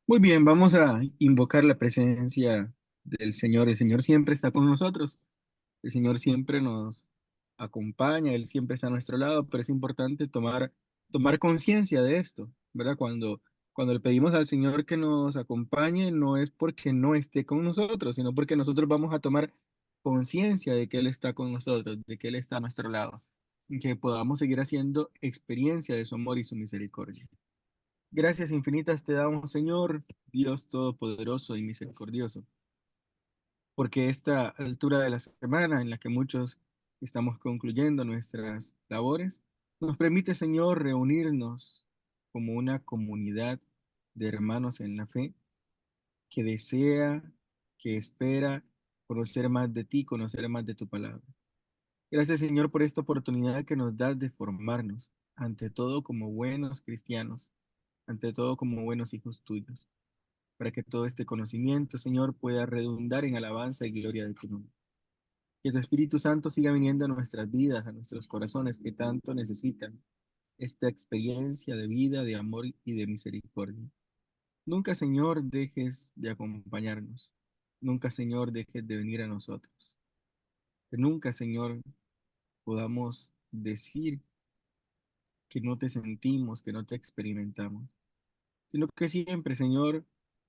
Muy bien, vamos a invocar la presencia del Señor. El Señor siempre está con nosotros. El Señor siempre nos acompaña, Él siempre está a nuestro lado, pero es importante tomar conciencia de esto, ¿verdad? Cuando le pedimos al Señor que nos acompañe, no es porque no esté con nosotros, sino porque nosotros vamos a tomar conciencia de que Él está con nosotros, de que Él está a nuestro lado, y que podamos seguir haciendo experiencia de su amor y su misericordia. Gracias infinitas te damos, Señor, Dios Todopoderoso y misericordioso, porque esta altura de la semana en la que muchos estamos concluyendo nuestras labores, nos permite, Señor, reunirnos como una comunidad de hermanos en la fe que desea, que espera conocer más de ti, conocer más de tu palabra. Gracias, Señor, por esta oportunidad que nos das de formarnos, ante todo como buenos cristianos, ante todo como buenos hijos tuyos, para que todo este conocimiento, Señor, pueda redundar en alabanza y gloria de tu nombre. Que tu Espíritu Santo siga viniendo a nuestras vidas, a nuestros corazones que tanto necesitan esta experiencia de vida, de amor y de misericordia. Nunca, Señor, dejes de acompañarnos. Nunca, Señor, dejes de venir a nosotros. Que nunca, Señor, podamos decir que no te sentimos, que no te experimentamos, sino que siempre, Señor,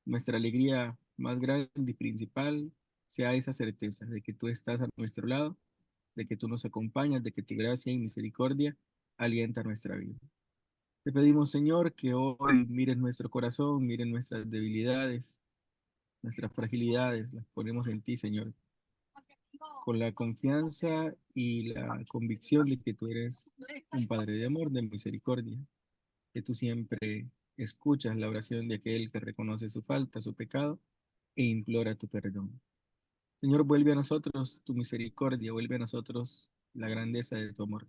nuestra alegría más grande y principal sea esa certeza de que tú estás a nuestro lado, de que tú nos acompañas, de que tu gracia y misericordia alienta nuestra vida. Te pedimos, Señor, que hoy mires nuestro corazón, mires nuestras debilidades, nuestras fragilidades, las ponemos en ti, Señor, con la confianza y la convicción de que tú eres un Padre de amor, de misericordia, que tú siempre escuchas la oración de aquel que reconoce su falta, su pecado e implora tu perdón. Señor, vuelve a nosotros tu misericordia, vuelve a nosotros la grandeza de tu amor.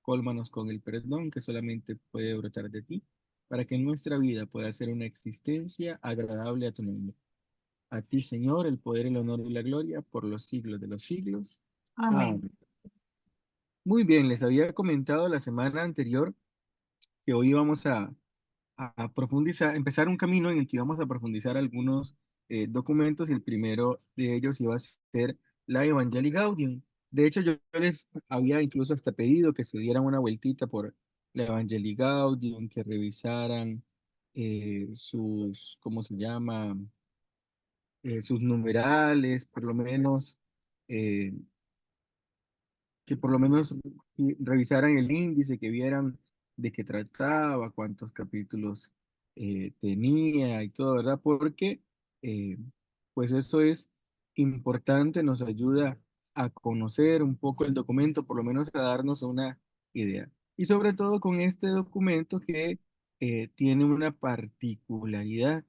Cólmanos con el perdón que solamente puede brotar de ti, para que nuestra vida pueda ser una existencia agradable a tu nombre. A ti, Señor, el poder, el honor y la gloria por los siglos de los siglos. Amén. Amén. Muy bien, les había comentado la semana anterior que hoy íbamos a profundizar, empezar un camino en el que íbamos a profundizar algunos documentos y el primero de ellos iba a ser la Evangelii Gaudium. De hecho, yo les había incluso hasta pedido que se dieran una vueltita por la Evangelii Gaudium, que revisaran ¿cómo se llama? Sus numerales, por lo menos. eh, que por lo menos revisaran el índice, que vieran de qué trataba, cuántos capítulos tenía y todo, ¿verdad? Porque eh, pues eso es importante, nos ayuda a conocer un poco el documento, por lo menos a darnos una idea. Y sobre todo con este documento que tiene una particularidad,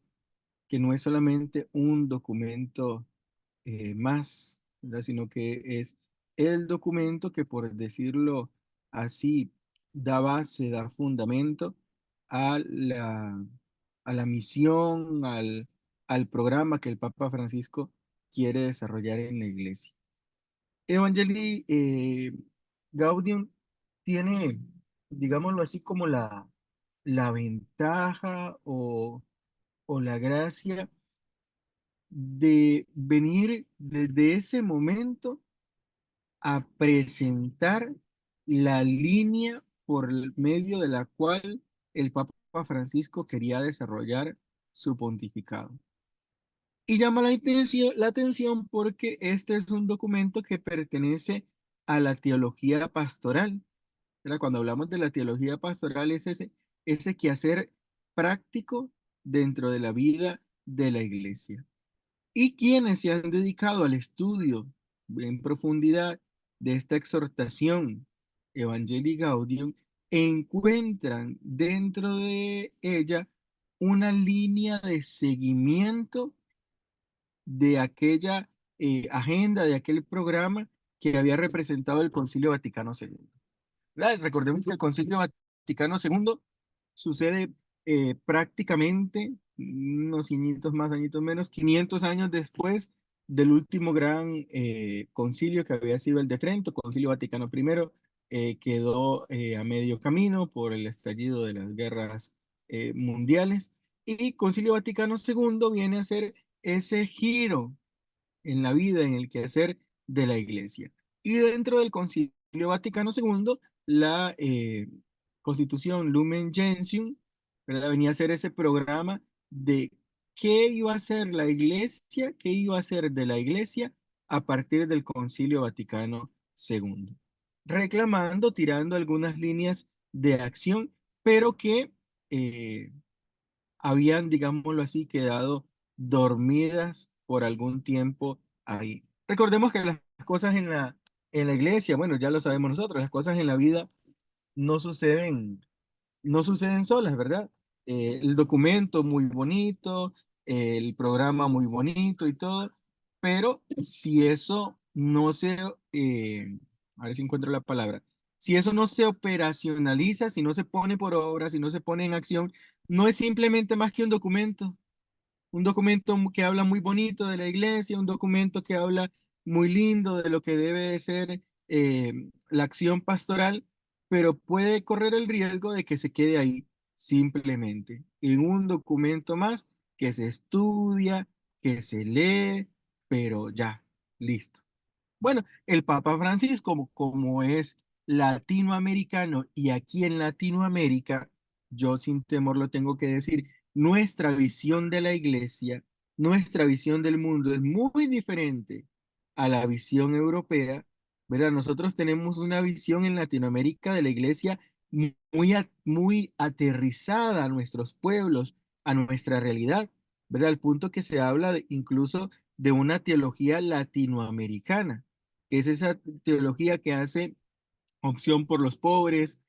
que no es solamente un documento más, ¿verdad? Sino que es el documento que, por decirlo así, da base, da fundamento a la misión, al programa que el Papa Francisco quiere desarrollar en la iglesia. Evangelii Gaudium tiene, digámoslo así, como la ventaja o la gracia de venir desde ese momento a presentar la línea por el medio de la cual el Papa Francisco quería desarrollar su pontificado. Y llama la atención porque este es un documento que pertenece a la teología pastoral. ¿Verdad? Cuando hablamos de la teología pastoral es ese quehacer práctico dentro de la vida de la iglesia. Y quienes se han dedicado al estudio en profundidad de esta exhortación Evangelii Gaudium encuentran dentro de ella una línea de seguimiento de aquella agenda, de aquel programa que había representado el Concilio Vaticano II. ¿Verdad? Recordemos que el Concilio Vaticano II sucede prácticamente unos añitos más, añitos menos, 500 años después del último gran concilio que había sido el de Trento, Concilio Vaticano I, quedó a medio camino por el estallido de las guerras mundiales Y Concilio Vaticano II viene a ser ese giro en la vida, en el quehacer de la Iglesia. Y dentro del Concilio Vaticano II, la Constitución Lumen Gentium, ¿verdad? Venía a ser ese programa de qué iba a hacer la Iglesia, qué iba a hacer de la Iglesia a partir del Concilio Vaticano II, reclamando, tirando algunas líneas de acción, pero que eh, habían, digámoslo así, quedado dormidas por algún tiempo ahí. Recordemos que las cosas en la iglesia, bueno, ya lo sabemos nosotros, las cosas en la vida no suceden, no suceden solas, ¿verdad? El documento muy bonito, el programa muy bonito y todo, pero si eso no se, a ver si encuentro la palabra, si eso no se operacionaliza, si no se pone por obra, si no se pone en acción, no es simplemente más que un documento que habla muy bonito de la iglesia, un documento que habla muy lindo de lo que debe de ser la acción pastoral, pero puede correr el riesgo de que se quede ahí simplemente, en un documento más que se estudia, que se lee, pero ya, listo. Bueno, el Papa Francisco, como es latinoamericano y aquí en Latinoamérica, yo sin temor lo tengo que decir, nuestra visión de la iglesia, nuestra visión del mundo es muy diferente a la visión europea, ¿verdad? Nosotros tenemos una visión en Latinoamérica de la iglesia muy aterrizada a nuestros pueblos, a nuestra realidad, ¿verdad? Al punto que se habla incluso de una teología latinoamericana, que es esa teología que hace opción por los pobres,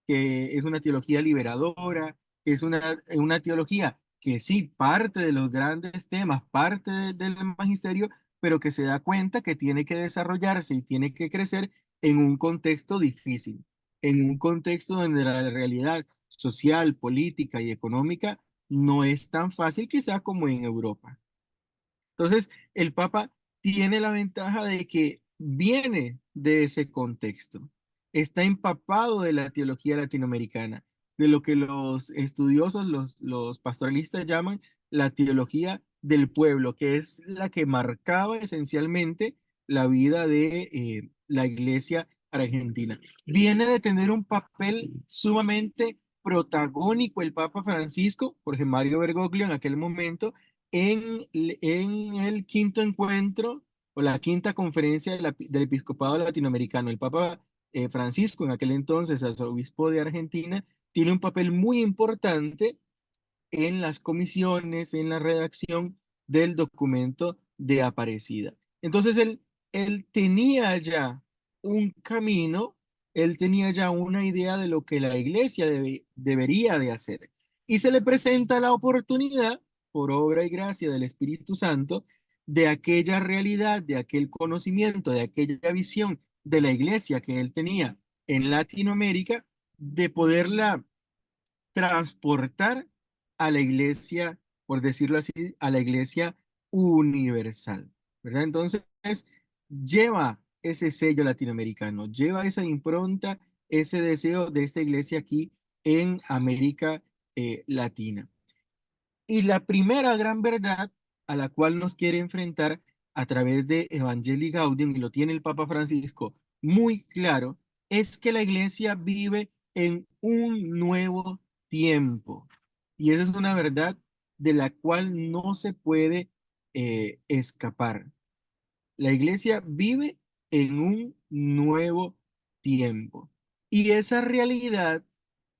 que es una teología liberadora, que es una teología que sí parte de los grandes temas, parte del magisterio, pero que se da cuenta que tiene que desarrollarse y tiene que crecer en un contexto difícil, en un contexto donde la realidad social, política y económica no es tan fácil quizá como en Europa. Entonces, el Papa tiene la ventaja de que viene de ese contexto, está empapado de la teología latinoamericana, de lo que los estudiosos, los pastoralistas llaman la teología del pueblo, que es la que marcaba esencialmente la vida de la iglesia argentina. Viene de tener un papel sumamente protagónico el Papa Francisco, Jorge Mario Bergoglio en aquel momento, en el quinto encuentro o la quinta conferencia del episcopado latinoamericano. El Papa Francisco, en aquel entonces arzobispo de Argentina, tiene un papel muy importante en las comisiones, en la redacción del documento de Aparecida. Entonces él tenía ya un camino, él tenía ya una idea de lo que la iglesia debería de hacer. Y se le presenta la oportunidad, por obra y gracia del Espíritu Santo, de aquella realidad, de aquel conocimiento, de aquella visión de la iglesia que él tenía en Latinoamérica, de poderla transportar a la iglesia, por decirlo así, a la iglesia universal, ¿verdad? Entonces, lleva ese sello latinoamericano, lleva esa impronta, ese deseo de esta iglesia aquí en América Latina. Y la primera gran verdad a la cual nos quiere enfrentar a través de Evangelii Gaudium, y lo tiene el Papa Francisco muy claro, es que la iglesia vive en un nuevo tiempo. Y esa es una verdad de la cual no se puede escapar. La iglesia vive en un nuevo tiempo. Y esa realidad,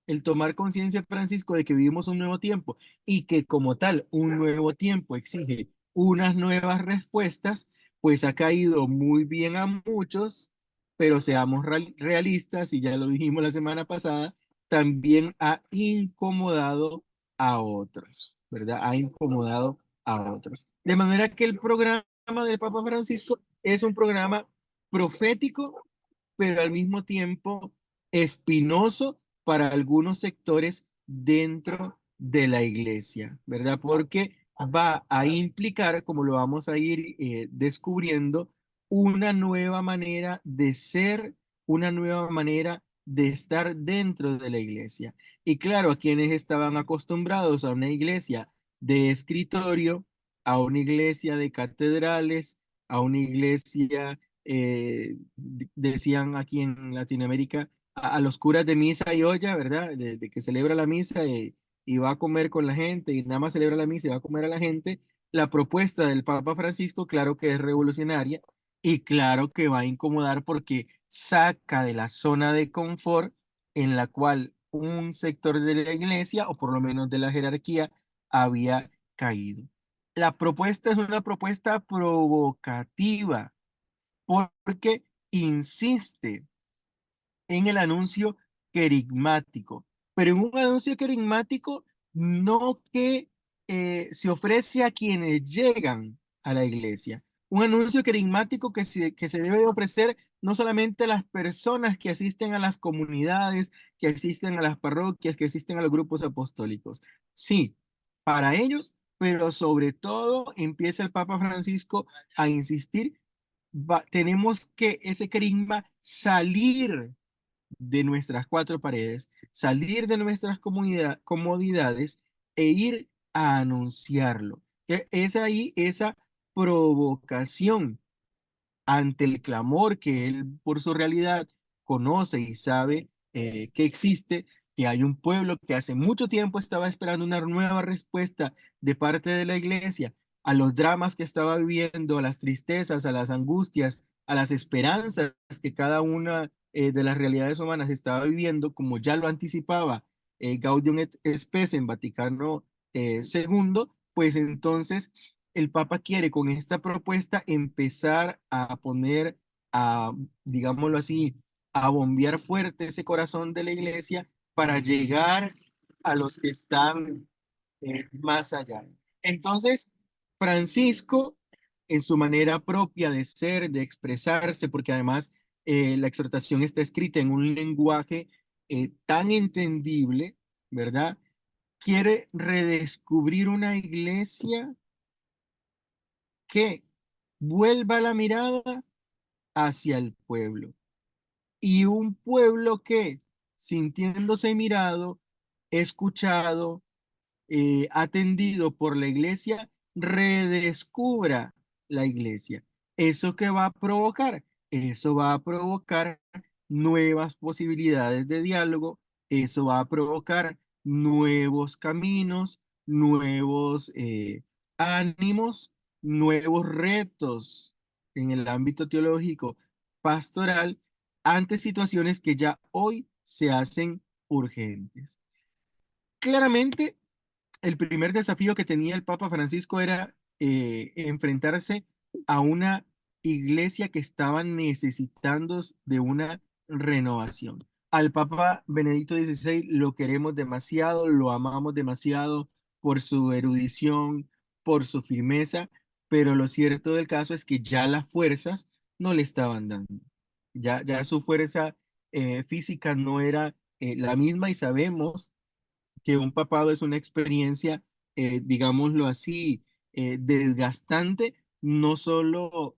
el tomar conciencia, Francisco, de que vivimos un nuevo tiempo y que como tal un nuevo tiempo exige unas nuevas respuestas, pues ha caído muy bien a muchos, pero seamos realistas, y ya lo dijimos la semana pasada, también ha incomodado a otros, ¿verdad? Ha incomodado a otros. De manera que el programa del Papa Francisco es un programa profético, pero al mismo tiempo espinoso para algunos sectores dentro de la iglesia, ¿verdad? Porque va a implicar, como lo vamos a ir descubriendo, una nueva manera de ser, una nueva manera de estar dentro de la iglesia. Y claro, a quienes estaban acostumbrados a una iglesia de escritorio, a una iglesia de catedrales, a una iglesia, decían aquí en Latinoamérica, a los curas de misa y olla, ¿verdad? De que celebra la misa y va a comer con la gente y nada más celebra la misa y va a comer a la gente. La propuesta del Papa Francisco, claro que es revolucionaria y claro que va a incomodar porque saca de la zona de confort en la cual un sector de la iglesia, o por lo menos de la jerarquía, había caído. La propuesta es una propuesta provocativa porque insiste en el anuncio querigmático, pero en un anuncio querigmático no que se ofrece a quienes llegan a la iglesia. Un anuncio querigmático que se debe de ofrecer no solamente a las personas que asisten a las comunidades, que asisten a las parroquias, que asisten a los grupos apostólicos. Sí, para ellos, pero sobre todo empieza el Papa Francisco a insistir, tenemos que ese querigma salir de nuestras cuatro paredes, salir de nuestras comodidades e ir a anunciarlo. Es ahí esa provocación ante el clamor que él por su realidad conoce y sabe que existe, que hay un pueblo que hace mucho tiempo estaba esperando una nueva respuesta de parte de la iglesia a los dramas que estaba viviendo, a las tristezas, a las angustias, a las esperanzas que cada una de las realidades humanas estaba viviendo, como ya lo anticipaba Gaudium et Spes en Vaticano II, pues entonces el Papa quiere con esta propuesta empezar a poner, a, digámoslo así, a bombear fuerte ese corazón de la iglesia para llegar a los que están más allá. Entonces, Francisco, en su manera propia de ser, de expresarse, porque además la exhortación está escrita en un lenguaje tan entendible, ¿verdad? Quiere redescubrir una iglesia que vuelva la mirada hacia el pueblo. Y un pueblo que, sintiéndose mirado, escuchado, atendido por la iglesia, redescubra la iglesia. ¿Eso qué va a provocar? Eso va a provocar nuevas posibilidades de diálogo, eso va a provocar nuevos caminos, nuevos ánimos, nuevos retos en el ámbito teológico pastoral ante situaciones que ya hoy se hacen urgentes. Claramente, el primer desafío que tenía el Papa Francisco era enfrentarse a una iglesia que estaba necesitando de una renovación. Al Papa Benedicto XVI lo queremos demasiado, lo amamos demasiado por su erudición, por su firmeza, pero lo cierto del caso es que ya las fuerzas no le estaban dando. Ya su fuerza física no era la misma y sabemos que un papado es una experiencia, digámoslo así, desgastante, no solo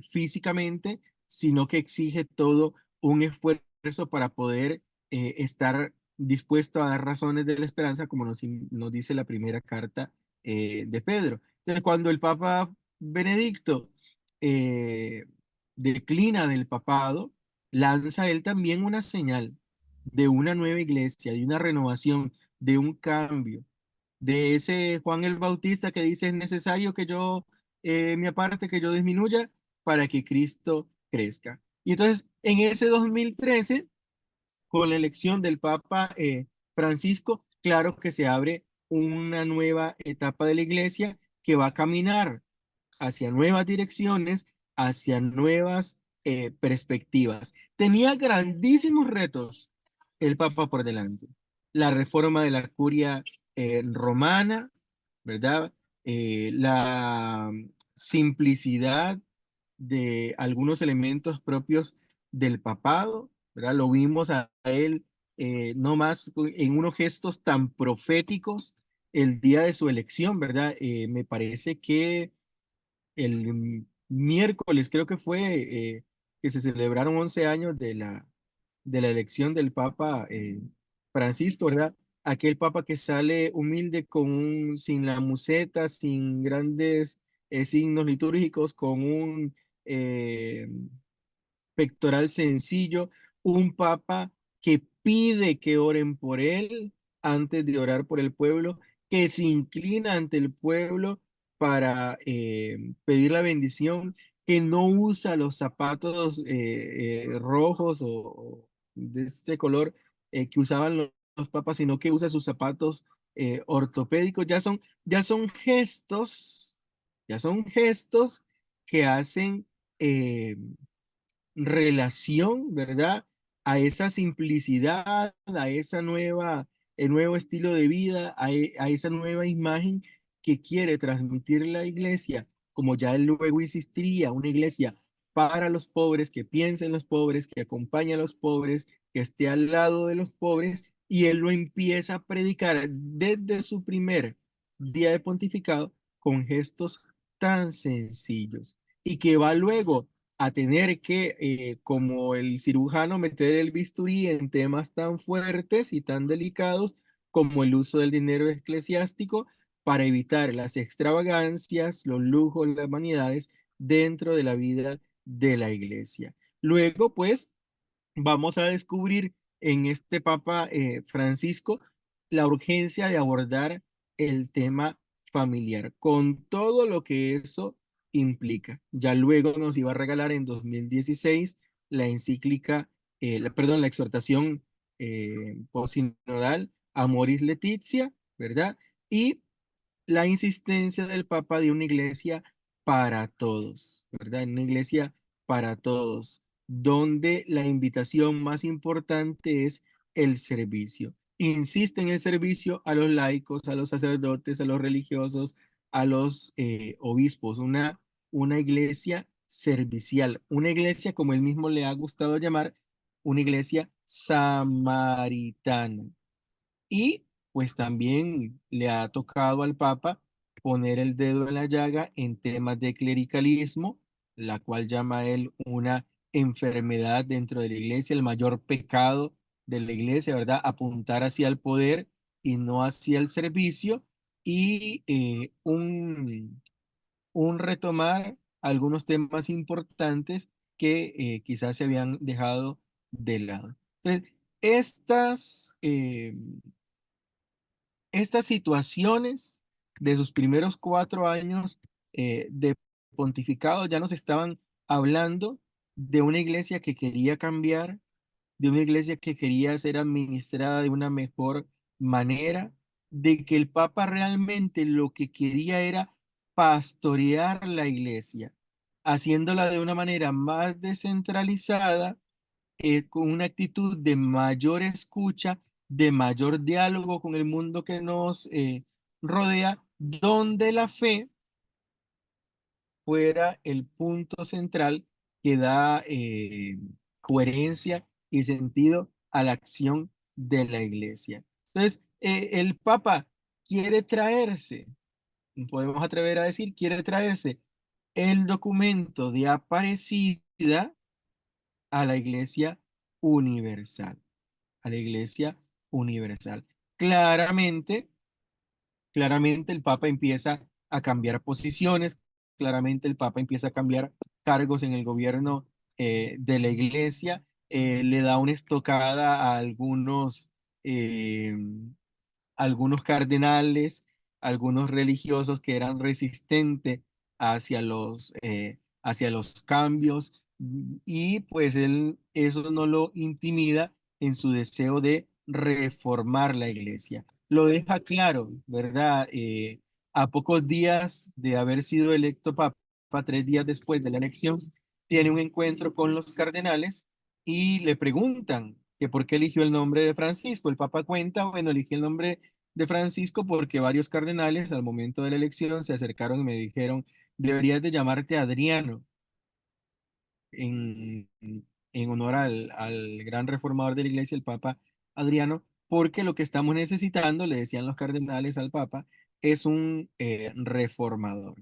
físicamente, sino que exige todo un esfuerzo para poder estar dispuesto a dar razones de la esperanza, como nos dice la primera carta de Pedro. Entonces, cuando el Papa Benedicto eh, declina del papado, lanza él también una señal de una nueva iglesia, de una renovación, de un cambio, de ese Juan el Bautista que dice es necesario que yo me aparte, que yo disminuya para que Cristo crezca. Y entonces en ese 2013, con la elección del Papa Francisco, claro que se abre una nueva etapa de la iglesia que va a caminar hacia nuevas direcciones, hacia nuevas perspectivas. Tenía grandísimos retos el Papa por delante. La reforma de la curia romana, ¿verdad? La simplicidad de algunos elementos propios del papado, ¿verdad? Lo vimos a él no más en unos gestos tan proféticos el día de su elección, ¿verdad? Me parece que el miércoles creo que fue que se celebraron 11 años de de la elección del Papa Francisco, ¿verdad? Aquel Papa que sale humilde sin la museta, sin grandes signos litúrgicos, con un eh, pectoral sencillo, un papa que pide que oren por él antes de orar por el pueblo, que se inclina ante el pueblo para pedir la bendición, que no usa los zapatos rojos o de este color que usaban los papas, sino que usa sus zapatos ortopédicos. Ya son gestos que hacen eh, relación, ¿verdad? A esa simplicidad, a esa el nuevo estilo de vida, a esa nueva imagen que quiere transmitir la iglesia, como ya él luego insistiría, una iglesia para los pobres, que piense en los pobres, que acompañe a los pobres, que esté al lado de los pobres, y él lo empieza a predicar desde su primer día de pontificado con gestos tan sencillos y que va luego a tener que, como el cirujano, meter el bisturí en temas tan fuertes y tan delicados como el uso del dinero eclesiástico para evitar las extravagancias, los lujos, las vanidades dentro de la vida de la iglesia. Luego, pues, vamos a descubrir en este Papa Francisco la urgencia de abordar el tema familiar, con todo lo que eso implica. Ya luego nos iba a regalar en 2016 la encíclica, perdón, la exhortación posinodal Amoris Laetitia, ¿verdad? Y la insistencia del Papa de una iglesia para todos, ¿verdad? Una iglesia para todos, donde la invitación más importante es el servicio. Insiste en el servicio a los laicos, a los sacerdotes, a los religiosos, a los obispos, una iglesia servicial, una iglesia, como él mismo le ha gustado llamar, una iglesia samaritana. Y pues también le ha tocado al Papa poner el dedo en la llaga en temas de clericalismo, la cual llama él una enfermedad dentro de la iglesia, el mayor pecado de la iglesia, ¿verdad? Apuntar hacia el poder y no hacia el servicio y un retomar algunos temas importantes que quizás se habían dejado de lado. Entonces, estas situaciones de sus primeros 4 años de pontificado ya nos estaban hablando de una iglesia que quería cambiar, de una iglesia que quería ser administrada de una mejor manera, de que el Papa realmente lo que quería era pastorear la iglesia, haciéndola de una manera más descentralizada, con una actitud de mayor escucha, de mayor diálogo con el mundo que nos rodea, donde la fe fuera el punto central que da coherencia y sentido a la acción de la iglesia. Entonces, el Papa quiere traerse, podemos atrever a decir, quiere traerse el documento de Aparecida a la iglesia universal, a la iglesia universal. Claramente, claramente el Papa empieza a cambiar posiciones, claramente el Papa empieza a cambiar cargos en el gobierno de la iglesia, le da una estocada a eh, algunos cardenales, algunos religiosos que eran resistentes hacia los cambios, y pues él eso no lo intimida en su deseo de reformar la iglesia. Lo deja claro, ¿verdad? A pocos días de haber sido electo papa, 3 días después de la elección, tiene un encuentro con los cardenales y le preguntan que por qué eligió el nombre de Francisco. El Papa cuenta, bueno, elegí el nombre de Francisco porque varios cardenales al momento de la elección se acercaron y me dijeron, deberías de llamarte Adriano en, en honor al gran reformador de la iglesia, el Papa Adriano, porque lo que estamos necesitando, le decían los cardenales al Papa, es un reformador.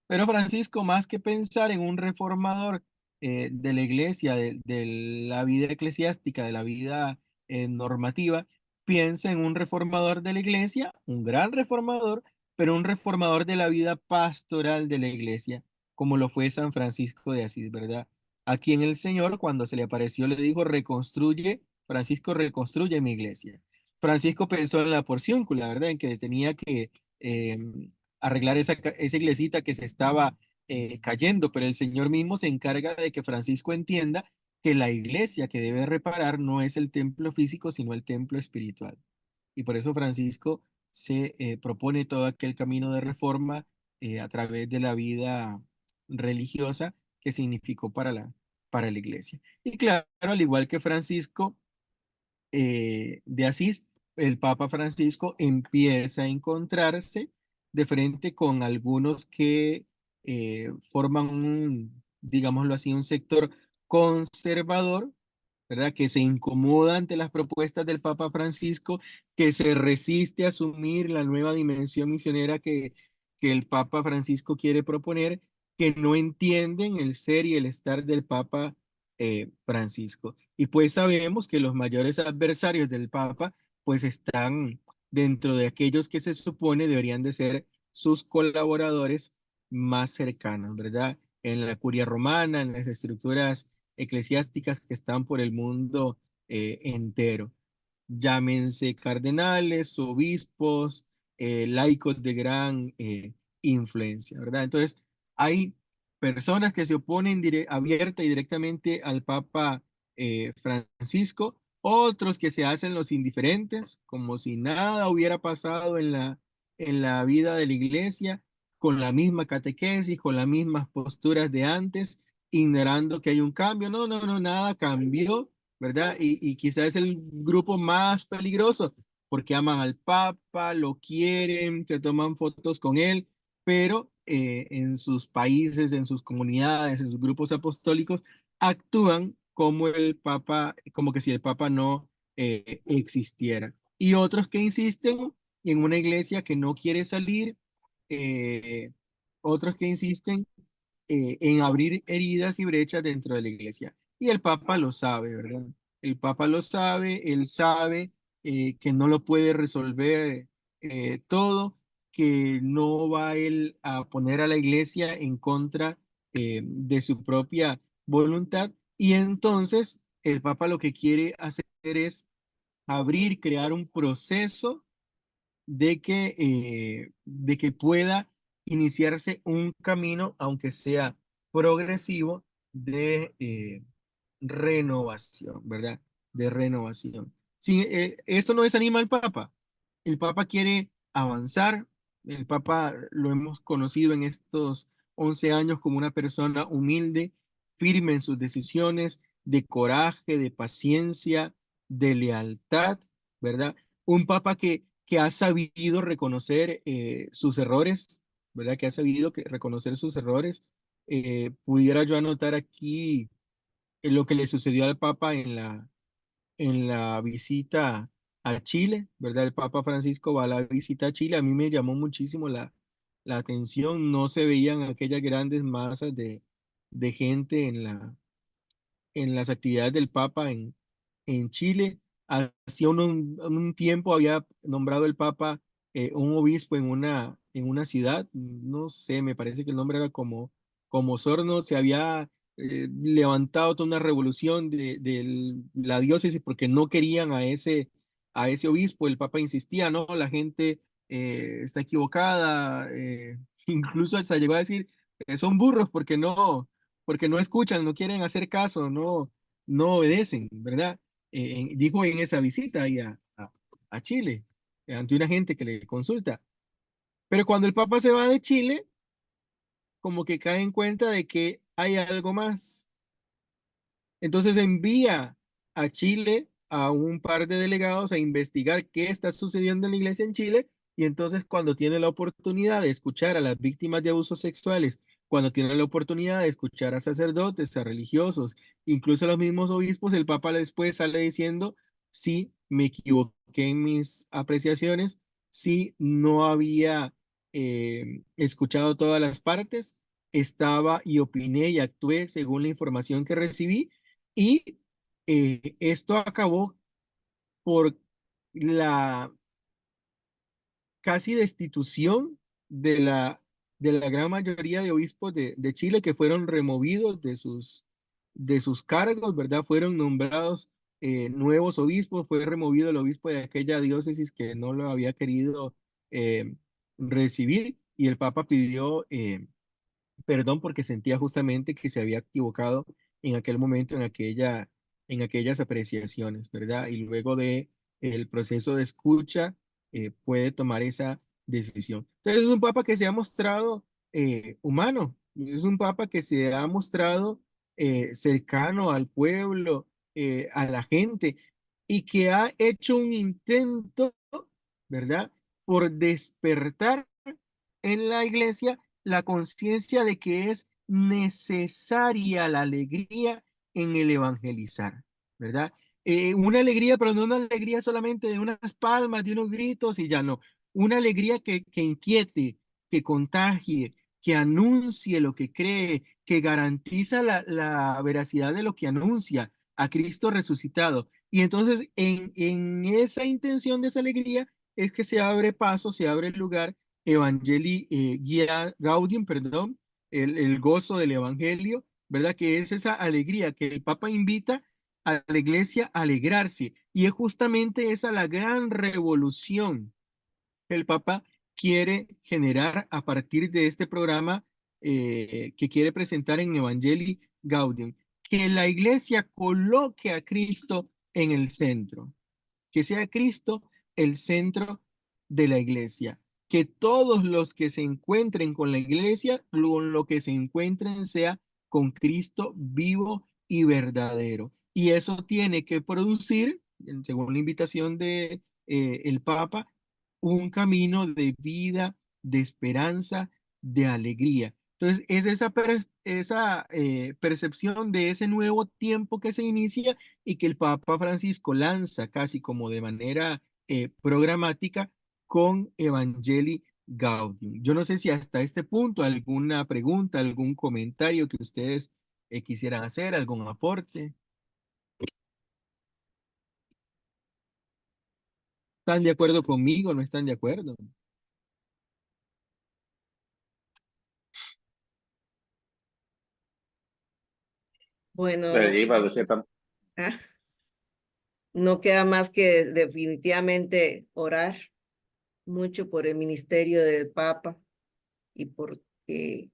Pero Francisco, más que pensar en un reformador, de la iglesia, de la vida eclesiástica, de la vida normativa, piensa en un reformador de la iglesia, un gran reformador, pero un reformador de la vida pastoral de la iglesia, como lo fue San Francisco de Asís, ¿verdad? A quien el Señor, cuando se le apareció, le dijo, reconstruye, Francisco, reconstruye mi iglesia. Francisco pensó en la porcióncula, ¿verdad? En que tenía que eh, arreglar esa iglesita que se estaba cayendo, pero el Señor mismo se encarga de que Francisco entienda que la iglesia que debe reparar no es el templo físico, sino el templo espiritual. Y por eso Francisco se propone todo aquel camino de reforma a través de la vida religiosa que significó para la iglesia. Y claro, al igual que Francisco, de Asís, el Papa Francisco empieza a encontrarse de frente con algunos que forman digámoslo así, un sector conservador, ¿verdad? Que se incomoda ante las propuestas del Papa Francisco, que se resiste a asumir la nueva dimensión misionera que el Papa Francisco quiere proponer, que no entienden el ser y el estar del Papa Francisco. Y pues sabemos que los mayores adversarios del Papa pues están dentro de aquellos que se supone deberían de ser sus colaboradores más cercanos, ¿verdad? En la curia romana, en las estructuras eclesiásticas que están por el mundo entero. Llámense cardenales, obispos, laicos de gran influencia, ¿verdad? Entonces, hay personas que se oponen abierta y directamente al Papa Francisco, otros que se hacen los indiferentes, como si nada hubiera pasado en la vida de la iglesia, con la misma catequesis, con las mismas posturas de antes, ignorando que hay un cambio. No, no, no, nada cambió, ¿verdad? Y quizás es el grupo más peligroso, porque aman al Papa, lo quieren, se toman fotos con él, pero en sus países, en sus comunidades, en sus grupos apostólicos, actúan como el Papa, como que si el Papa no existiera. Y otros que insisten en una iglesia que no quiere salir, eh, otros que insisten en abrir heridas y brechas dentro de la iglesia. Y el Papa lo sabe, ¿verdad? El Papa lo sabe, él sabe que no lo puede resolver todo, que no va él a poner a la iglesia en contra de su propia voluntad. Y entonces el Papa lo que quiere hacer es abrir, crear un proceso de que pueda iniciarse un camino, aunque sea progresivo, de renovación, ¿verdad? De renovación. Si esto no desanima al Papa, el Papa quiere avanzar, el Papa lo hemos conocido en estos 11 años como una persona humilde, firme en sus decisiones, de coraje, de paciencia, de lealtad, ¿verdad? Un Papa que ha sabido reconocer sus errores, ¿verdad? Que ha sabido reconocer sus errores. Pudiera yo anotar aquí lo que le sucedió al Papa en la visita a Chile, ¿verdad? El Papa Francisco va a la visita a Chile. A mí me llamó muchísimo la atención. No se veían aquellas grandes masas de gente en las actividades del Papa en Chile. Hacía un tiempo había nombrado el Papa un obispo en una ciudad, no sé, me parece que el nombre era como Sorno. Se había levantado toda una revolución de la diócesis porque no querían a ese obispo. El Papa insistía, no, la gente está equivocada, incluso hasta llegó a decir, son burros porque no escuchan, no quieren hacer caso, no obedecen, ¿verdad? Dijo en esa visita ahí a Chile, ante una gente que le consulta. Pero cuando el Papa se va de Chile, como que cae en cuenta de que hay algo más. Entonces envía a Chile a un par de delegados a investigar qué está sucediendo en la iglesia en Chile, y entonces cuando tiene la oportunidad de escuchar a las víctimas de abusos sexuales, cuando tiene la oportunidad de escuchar a sacerdotes, a religiosos, incluso a los mismos obispos, el Papa después sale diciendo, sí, me equivoqué en mis apreciaciones, sí, no había escuchado todas las partes, estaba y opiné y actué según la información que recibí y esto acabó por la casi destitución de la gran mayoría de obispos de Chile que fueron removidos de sus cargos, ¿verdad? Fueron nombrados nuevos obispos, fue removido el obispo de aquella diócesis que no lo había querido eh, recibir y el Papa pidió perdón porque sentía justamente que se había equivocado en aquel momento, en aquellas apreciaciones, ¿verdad? Y luego de el proceso de escucha puede tomar esa decisión. Entonces es un papa que se ha mostrado humano, es un papa que se ha mostrado cercano al pueblo, a la gente, y que ha hecho un intento, ¿verdad? Por despertar en la iglesia la conciencia de que es necesaria la alegría en el evangelizar, ¿verdad? Una alegría, pero no una alegría solamente de unas palmas, de unos gritos y ya no. Una alegría que inquiete, que contagie, que anuncie lo que cree, que garantiza la veracidad de lo que anuncia a Cristo resucitado. Y entonces en esa intención de esa alegría es que se abre paso, se abre el lugar Evangelii Gaudium, perdón, el gozo del Evangelio, ¿verdad? Que es esa alegría que el Papa invita a la iglesia a alegrarse. Y es justamente esa la gran revolución que el Papa quiere generar a partir de este programa que quiere presentar en Evangelii Gaudium, que la iglesia coloque a Cristo en el centro, que sea Cristo el centro de la iglesia, que todos los que se encuentren con la iglesia, lo que se encuentren sea con Cristo vivo y verdadero. Y eso tiene que producir, según la invitación de el Papa, un camino de vida, de esperanza, de alegría. Entonces, es esa percepción de ese nuevo tiempo que se inicia y que el Papa Francisco lanza casi como de manera programática con Evangelii Gaudium. Yo no sé si hasta este punto alguna pregunta, algún comentario que ustedes quisieran hacer, algún aporte. ¿Están de acuerdo conmigo? ¿No están de acuerdo? Bueno, Iba a decir ah, no queda más que definitivamente orar mucho por el ministerio del Papa y porque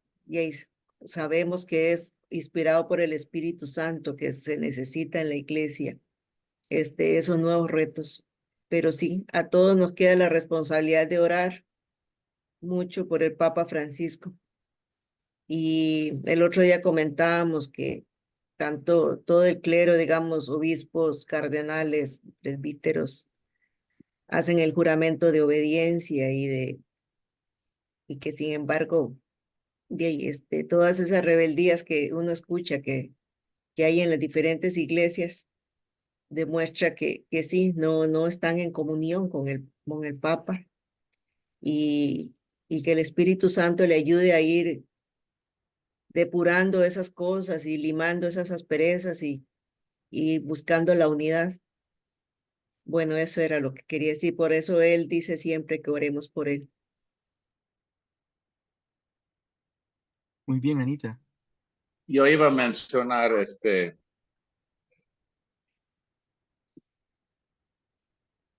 sabemos que es inspirado por el Espíritu Santo que se necesita en la iglesia, esos nuevos retos. Pero sí, a todos nos queda la responsabilidad de orar mucho por el Papa Francisco. Y el otro día comentábamos que tanto todo el clero, digamos, obispos, cardenales, presbíteros, hacen el juramento de obediencia y que sin embargo, todas esas rebeldías que uno escucha que hay en las diferentes iglesias, demuestra que sí, no están en comunión con el Papa y, y que el Espíritu Santo le ayude a ir depurando esas cosas y limando esas asperezas y buscando la unidad. Bueno, eso era lo que quería decir. Por eso él dice siempre que oremos por él. Muy bien, Anita. yo iba a mencionar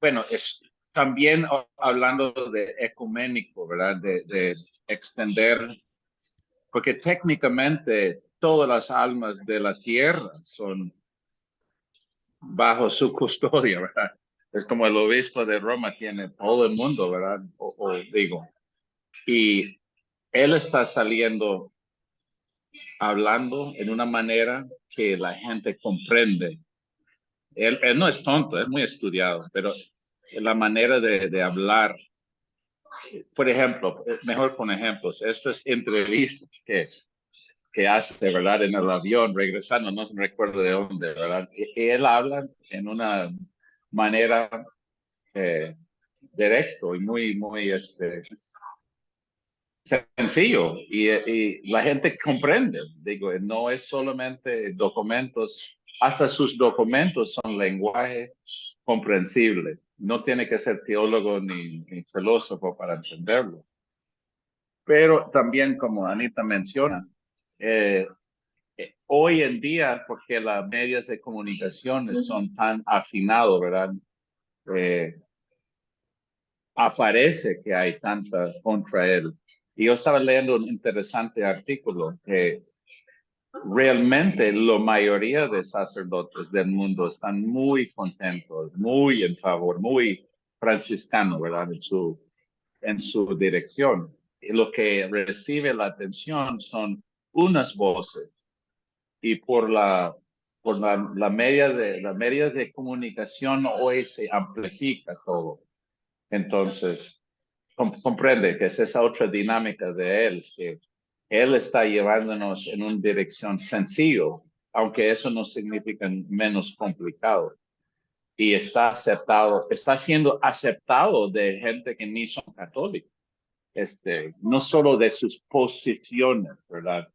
bueno, es también hablando de ecuménico, ¿verdad? De extender, porque técnicamente todas las almas de la tierra son bajo su custodia, ¿verdad? Es como el obispo de Roma tiene todo el mundo, ¿verdad? O digo, y él está saliendo hablando en una manera que la gente comprende. Él no es tonto, es muy estudiado, pero la manera de hablar, por ejemplo, mejor con ejemplos, estas entrevistas que hace, ¿verdad? En el avión, regresando, no se recuerdo de dónde, ¿verdad? Y él habla en una manera directo y muy, muy, sencillo y la gente comprende. Digo, no es solamente documentos, hasta sus documentos son lenguaje comprensible. No tiene que ser teólogo ni filósofo para entenderlo. Pero también, como Anita menciona, eh, hoy en día, porque las medios de comunicación son tan afinados, ¿verdad? Eh, Aparece que hay tanta contra él. Y yo estaba leyendo un interesante artículo que realmente la mayoría de sacerdotes del mundo están muy contentos, muy en favor, muy franciscano, ¿verdad? En su dirección. Y lo que recibe la atención son unas voces y las medias de comunicación hoy se amplifica todo. Entonces, comprende que es esa otra dinámica de él, que él está llevándonos en una dirección sencillo, aunque eso no significa menos complicado. Y está aceptado, está siendo aceptado de gente que ni son católicos. No solo de sus posiciones, ¿verdad?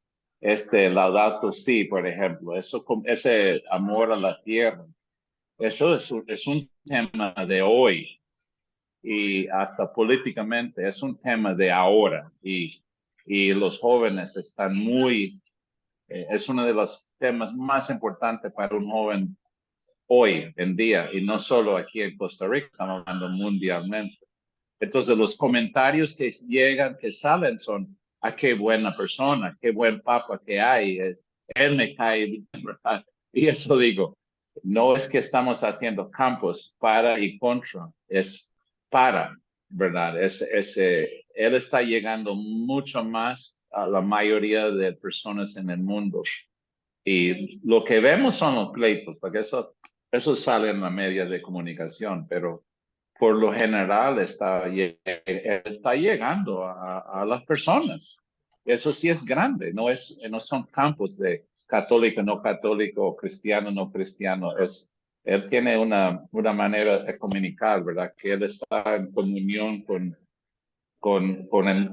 Laudato Si, por ejemplo, ese amor a la tierra, eso es un tema de hoy y hasta políticamente es un tema de ahora y los jóvenes están es uno de los temas más importantes para un joven hoy en día y no solo aquí en Costa Rica, estamos hablando mundialmente. Entonces los comentarios que llegan, que salen son, qué buena persona, qué buen papa que hay, él me cae bien, ¿verdad? Y eso digo, no es que estamos haciendo campos para y contra, es para, ¿verdad? Él está llegando mucho más a la mayoría de personas en el mundo. Y lo que vemos son los pleitos, porque eso sale en la media de comunicación, pero por lo general está llegando a las personas. Eso sí es grande, no son campos de católico, no católico, cristiano, no cristiano. Él tiene una manera de comunicar, ¿verdad? Que él está en comunión con, con, el-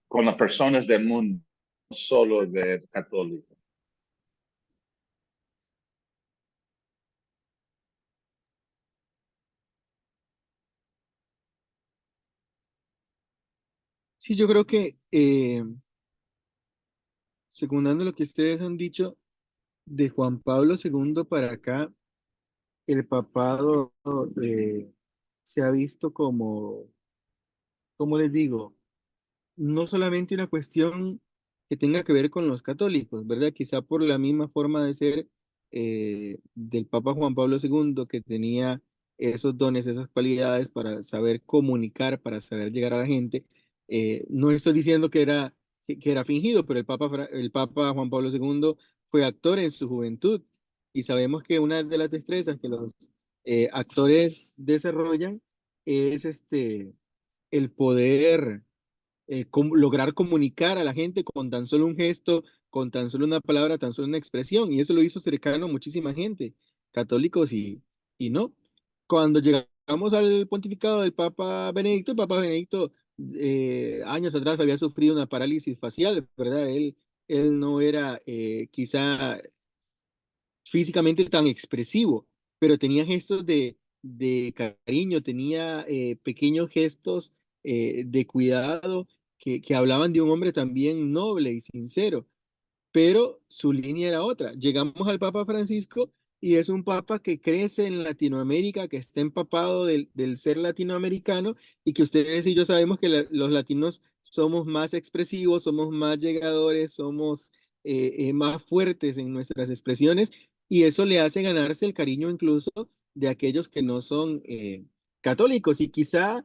con las personas del mundo, no solo de católico. Sí, yo creo que, secundando lo que ustedes han dicho, de Juan Pablo II para acá, el papado se ha visto como, ¿cómo les digo? No solamente una cuestión que tenga que ver con los católicos, ¿verdad? Quizá por la misma forma de ser del Papa Juan Pablo II, que tenía esos dones, esas cualidades para saber comunicar, para saber llegar a la gente. No estoy diciendo que era fingido, pero el Papa Juan Pablo II fue actor en su juventud y sabemos que una de las destrezas que los actores desarrollan es el poder lograr comunicar a la gente con tan solo un gesto, con tan solo una palabra, tan solo una expresión. Y eso lo hizo cercano a muchísima gente, católicos y no. Cuando llegamos al pontificado del Papa Benedicto, el Papa Benedicto años atrás había sufrido una parálisis facial, ¿verdad? Él no era quizá físicamente tan expresivo, pero tenía gestos de cariño, tenía pequeños gestos de cuidado que hablaban de un hombre también noble y sincero, pero su línea era otra. Llegamos al Papa Francisco y es un papa que crece en Latinoamérica, que está empapado del ser latinoamericano y que ustedes y yo sabemos que los latinos somos más expresivos, somos más llegadores, somos más fuertes en nuestras expresiones y eso le hace ganarse el cariño incluso de aquellos que no son católicos y quizá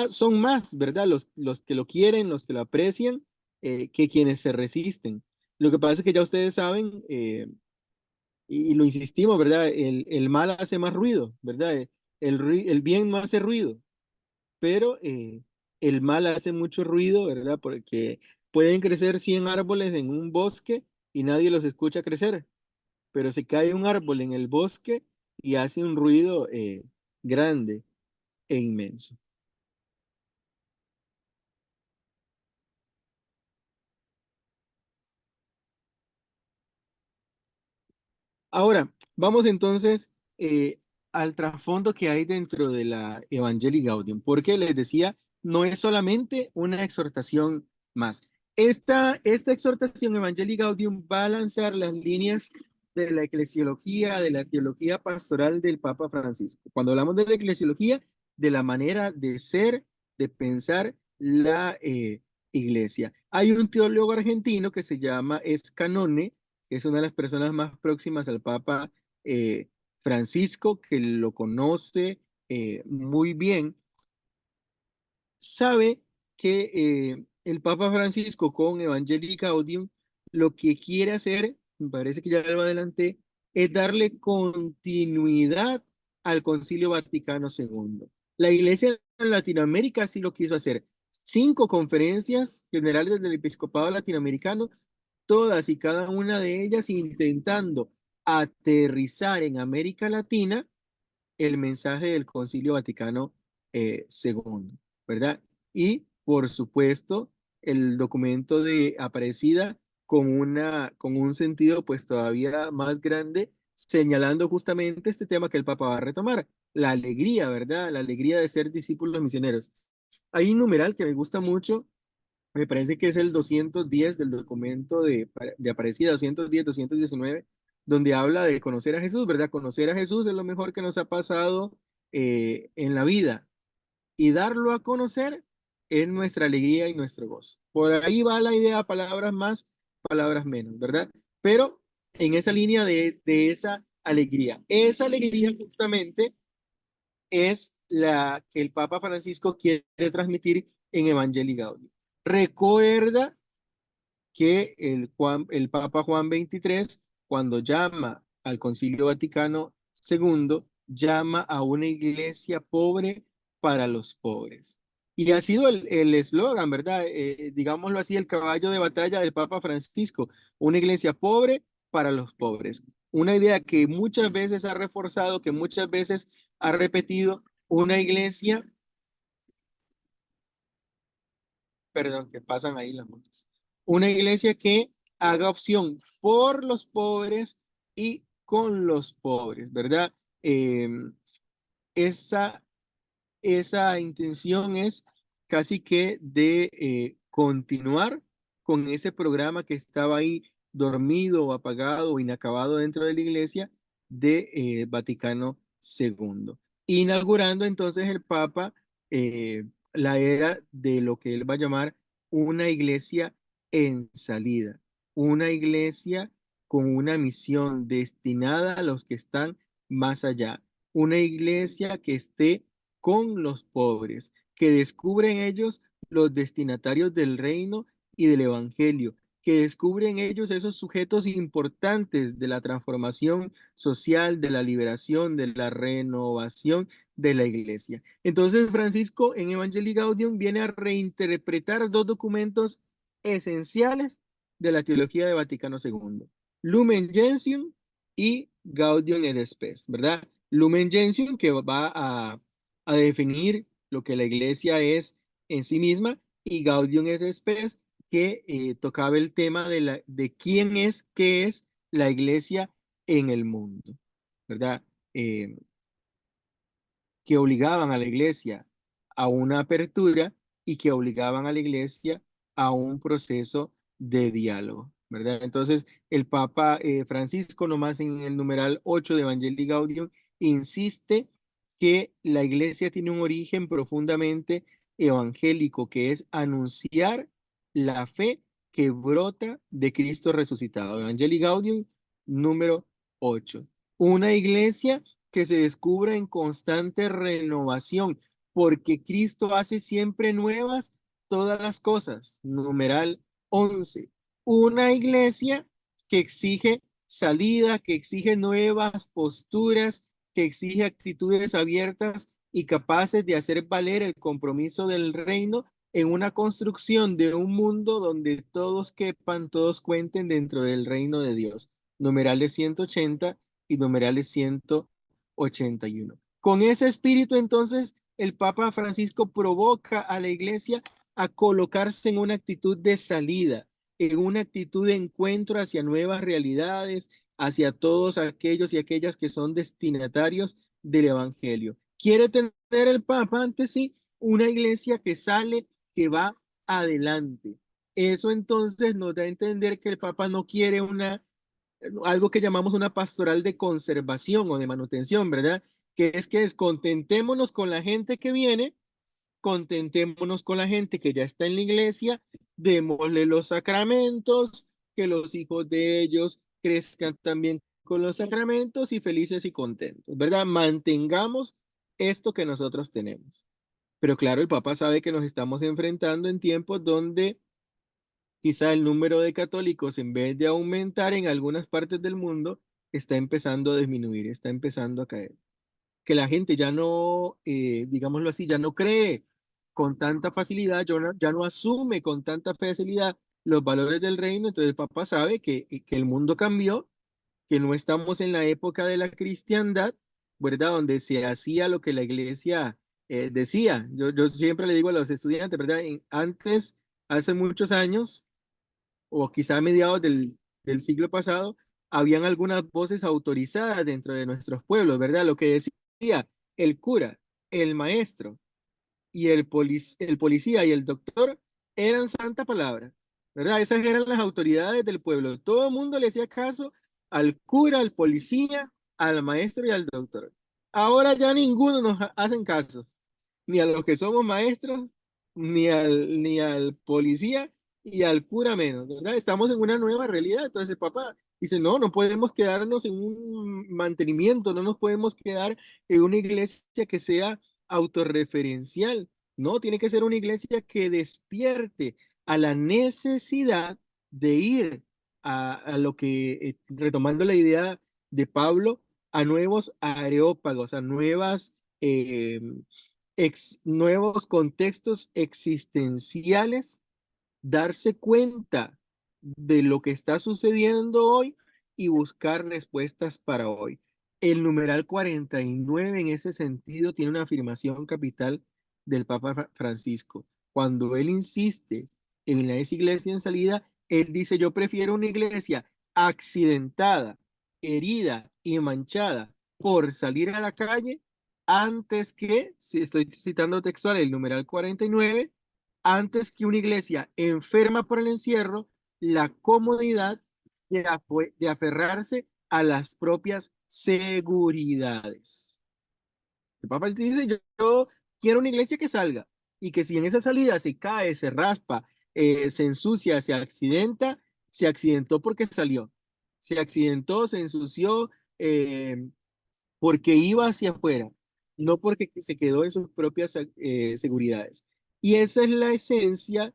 son más, ¿verdad? Los que lo quieren, los que lo aprecian, que quienes se resisten. Lo que pasa es que ya ustedes saben, y lo insistimos, ¿verdad? El mal hace más ruido, ¿verdad? El bien no hace ruido, pero el mal hace mucho ruido, ¿verdad? Porque pueden crecer 100 árboles en un bosque y nadie los escucha crecer, pero se cae un árbol en el bosque y hace un ruido grande e inmenso. Ahora, vamos entonces al trasfondo que hay dentro de la Evangelii Gaudium, porque les decía, no es solamente una exhortación más. Esta exhortación Evangelii Gaudium va a lanzar las líneas de la eclesiología, de la teología pastoral del Papa Francisco. Cuando hablamos de la eclesiología, de la manera de ser, de pensar la iglesia. Hay un teólogo argentino que se llama Escanone, que es una de las personas más próximas al Papa eh, Francisco, que lo conoce muy bien, sabe que el Papa Francisco con Evangelii Gaudium lo que quiere hacer, me parece que ya lo adelanté, es darle continuidad al Concilio Vaticano II. La Iglesia en Latinoamérica sí lo quiso hacer. 5 conferencias generales del episcopado latinoamericano, todas y cada una de ellas intentando aterrizar en América Latina el mensaje del Concilio Vaticano II, ¿verdad? Y, por supuesto, el documento de Aparecida con un sentido pues todavía más grande, señalando justamente este tema que el Papa va a retomar, la alegría, ¿verdad? La alegría de ser discípulos misioneros. Hay un numeral que me gusta mucho, me parece que es el 210 del documento de Aparecida, 210, 219, donde habla de conocer a Jesús, ¿verdad? Conocer a Jesús es lo mejor que nos ha pasado en la vida. Y darlo a conocer es nuestra alegría y nuestro gozo. Por ahí va la idea, palabras más, palabras menos, ¿verdad? Pero en esa línea de esa alegría justamente es la que el Papa Francisco quiere transmitir en Evangelii Gaudium. Recuerda que el Papa Juan XXIII, cuando llama al Concilio Vaticano II, llama a una iglesia pobre para los pobres. Y ha sido el eslogan, ¿verdad? Digámoslo así, el caballo de batalla del Papa Francisco, una iglesia pobre para los pobres. Una idea que muchas veces ha reforzado, que muchas veces ha repetido, una iglesia, perdón, que pasan ahí las motos. Una iglesia que haga opción por los pobres y con los pobres, ¿verdad? Esa, esa intención es casi que de continuar con ese programa que estaba ahí dormido o apagado o inacabado dentro de la iglesia de Vaticano II. Inaugurando entonces el Papa la era de lo que él va a llamar una iglesia en salida, una iglesia con una misión destinada a los que están más allá, una iglesia que esté con los pobres, que descubren ellos los destinatarios del reino y del evangelio, que descubren ellos esos sujetos importantes de la transformación social, de la liberación, de la renovación de la iglesia. Entonces, Francisco en Evangelii Gaudium viene a reinterpretar 2 documentos esenciales de la teología de Vaticano II, Lumen Gentium y Gaudium et Spes, ¿verdad? Lumen Gentium, que va a definir lo que la iglesia es en sí misma, y Gaudium et Spes, que tocaba el tema de quién es, qué es la iglesia en el mundo, ¿verdad? Eh, que obligaban a la iglesia a una apertura y que obligaban a la iglesia a un proceso de diálogo, ¿verdad? Entonces, el Papa Francisco, nomás en el numeral 8 de Evangelii Gaudium, insiste que la iglesia tiene un origen profundamente evangélico, que es anunciar la fe que brota de Cristo resucitado. Evangelii Gaudium, número 8. Una iglesia que se descubra en constante renovación, porque Cristo hace siempre nuevas todas las cosas. Numeral 11. Una iglesia que exige salida, que exige nuevas posturas, que exige actitudes abiertas y capaces de hacer valer el compromiso del reino en una construcción de un mundo donde todos quepan, todos cuenten dentro del reino de Dios. Numerales 180 y numerales 181. Con ese espíritu, entonces, el Papa Francisco provoca a la iglesia a colocarse en una actitud de salida, en una actitud de encuentro hacia nuevas realidades, hacia todos aquellos y aquellas que son destinatarios del Evangelio. Quiere tener el Papa ante sí una iglesia que sale, que va adelante. Eso entonces nos da a entender que el Papa no quiere algo que llamamos una pastoral de conservación o de manutención, ¿verdad? Que es contentémonos con la gente que viene, contentémonos con la gente que ya está en la iglesia, démosle los sacramentos, que los hijos de ellos crezcan también con los sacramentos y felices y contentos, ¿verdad? Mantengamos esto que nosotros tenemos. Pero claro, el Papa sabe que nos estamos enfrentando en tiempos donde quizá el número de católicos, en vez de aumentar en algunas partes del mundo, está empezando a disminuir, está empezando a caer. Que la gente ya no, digámoslo así, ya no cree con tanta facilidad, ya no asume con tanta facilidad los valores del reino. Entonces el Papa sabe que el mundo cambió, que no estamos en la época de la cristiandad, ¿verdad? Donde se hacía lo que la iglesia decía. Yo siempre le digo a los estudiantes, ¿verdad? Antes, hace muchos años, o quizá a mediados del siglo pasado, habían algunas voces autorizadas dentro de nuestros pueblos, ¿verdad? Lo que decía el cura, el maestro y el policía y el doctor eran santa palabra, ¿verdad? Esas eran las autoridades del pueblo. Todo el mundo le hacía caso al cura, al policía, al maestro y al doctor. Ahora ya ninguno nos hacen caso ni a los que somos maestros, ni al policía y al cura menos, ¿verdad? Estamos en una nueva realidad. Entonces el papá dice, no, no podemos quedarnos en un mantenimiento, no nos podemos quedar en una iglesia que sea autorreferencial, no, tiene que ser una iglesia que despierte a la necesidad de ir a lo que, retomando la idea de Pablo, a nuevos areópagos, a nuevas nuevos contextos existenciales, darse cuenta de lo que está sucediendo hoy y buscar respuestas para hoy. El numeral 49 en ese sentido tiene una afirmación capital del Papa Francisco. Cuando él insiste en la iglesia en salida, él dice, yo prefiero una iglesia accidentada, herida y manchada por salir a la calle antes que, si estoy citando textual el numeral 49, antes que una iglesia enferma por el encierro, la comodidad de aferrarse a las propias seguridades. El Papa dice, yo quiero una iglesia que salga y que si en esa salida se cae, se raspa, se ensucia, se accidenta, se accidentó porque salió, se accidentó, se ensució porque iba hacia afuera, no porque se quedó en sus propias seguridades. Y esa es la esencia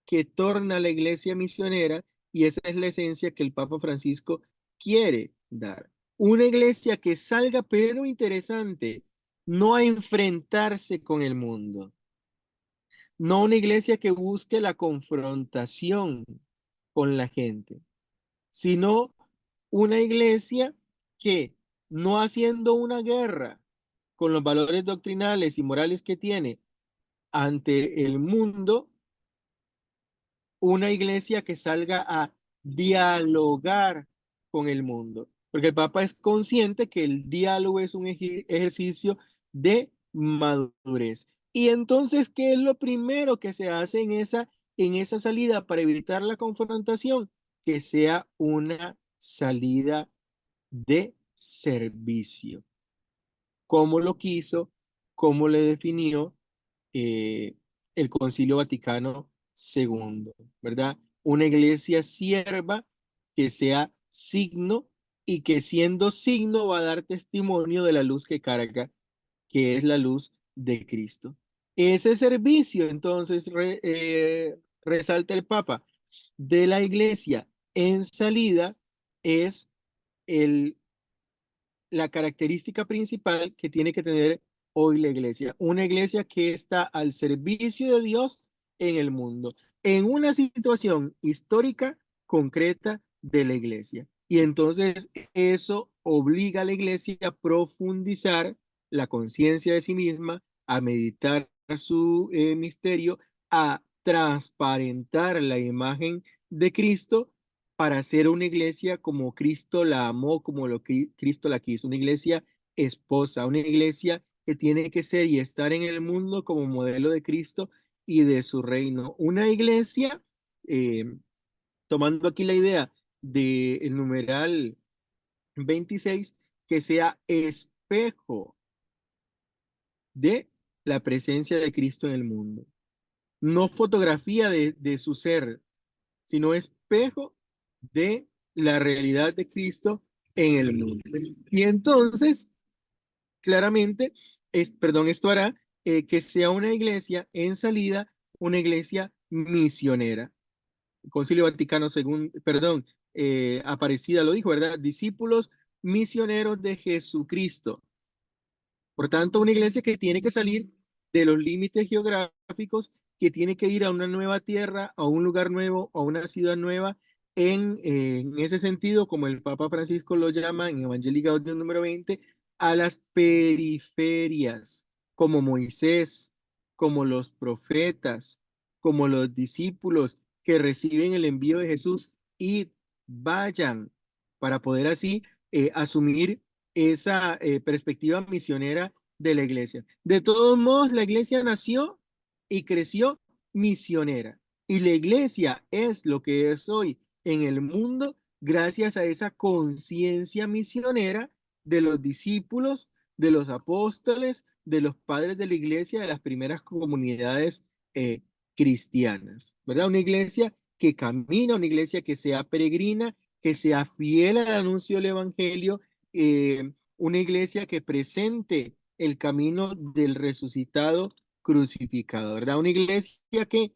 que torna la iglesia misionera y esa es la esencia que el Papa Francisco quiere dar. Una iglesia que salga, pero interesante, no a enfrentarse con el mundo, no una iglesia que busque la confrontación con la gente, sino una iglesia que, no haciendo una guerra con los valores doctrinales y morales que tiene ante el mundo, una iglesia que salga a dialogar con el mundo, porque el Papa es consciente que el diálogo es un ejercicio de madurez. Y entonces, ¿qué es lo primero que se hace en esa salida para evitar la confrontación? Que sea una salida de servicio. ¿Cómo lo quiso? ¿Cómo le definió eh, el Concilio Vaticano II, ¿verdad? Una iglesia sierva que sea signo y que siendo signo va a dar testimonio de la luz que carga, que es la luz de Cristo. Ese servicio, entonces, resalta el Papa, de la iglesia en salida es el la característica principal que tiene que tener hoy la iglesia. Una iglesia que está al servicio de Dios en el mundo, en una situación histórica concreta de la iglesia. Y entonces eso obliga a la iglesia a profundizar la conciencia de sí misma, a meditar su misterio, a transparentar la imagen de Cristo para ser una iglesia como Cristo la amó, como Cristo la quiso, una iglesia esposa, una iglesia que tiene que ser y estar en el mundo como modelo de Cristo y de su reino. Una iglesia, eh, tomando aquí la idea del numeral 26, que sea espejo de la presencia de Cristo en el mundo. No fotografía de su ser, sino espejo de la realidad de Cristo en el mundo. Y entonces, claramente, esto hará que sea una iglesia en salida, una iglesia misionera. El Concilio Vaticano II, perdón, Aparecida lo dijo, ¿verdad? Discípulos misioneros de Jesucristo. Por tanto, una iglesia que tiene que salir de los límites geográficos, que tiene que ir a una nueva tierra, a un lugar nuevo, a una ciudad nueva, en ese sentido, como el Papa Francisco lo llama en Evangelii Gaudium número 20, a las periferias, como Moisés, como los profetas, como los discípulos que reciben el envío de Jesús y vayan para poder así asumir esa perspectiva misionera de la iglesia. De todos modos, la iglesia nació y creció misionera. Y la iglesia es lo que es hoy en el mundo gracias a esa conciencia misionera de los discípulos, de los apóstoles, de los padres de la iglesia, de las primeras comunidades cristianas, ¿verdad? Una iglesia que camina, una iglesia que sea peregrina, que sea fiel al anuncio del evangelio, una iglesia que presente el camino del resucitado crucificado, ¿verdad? Una iglesia que,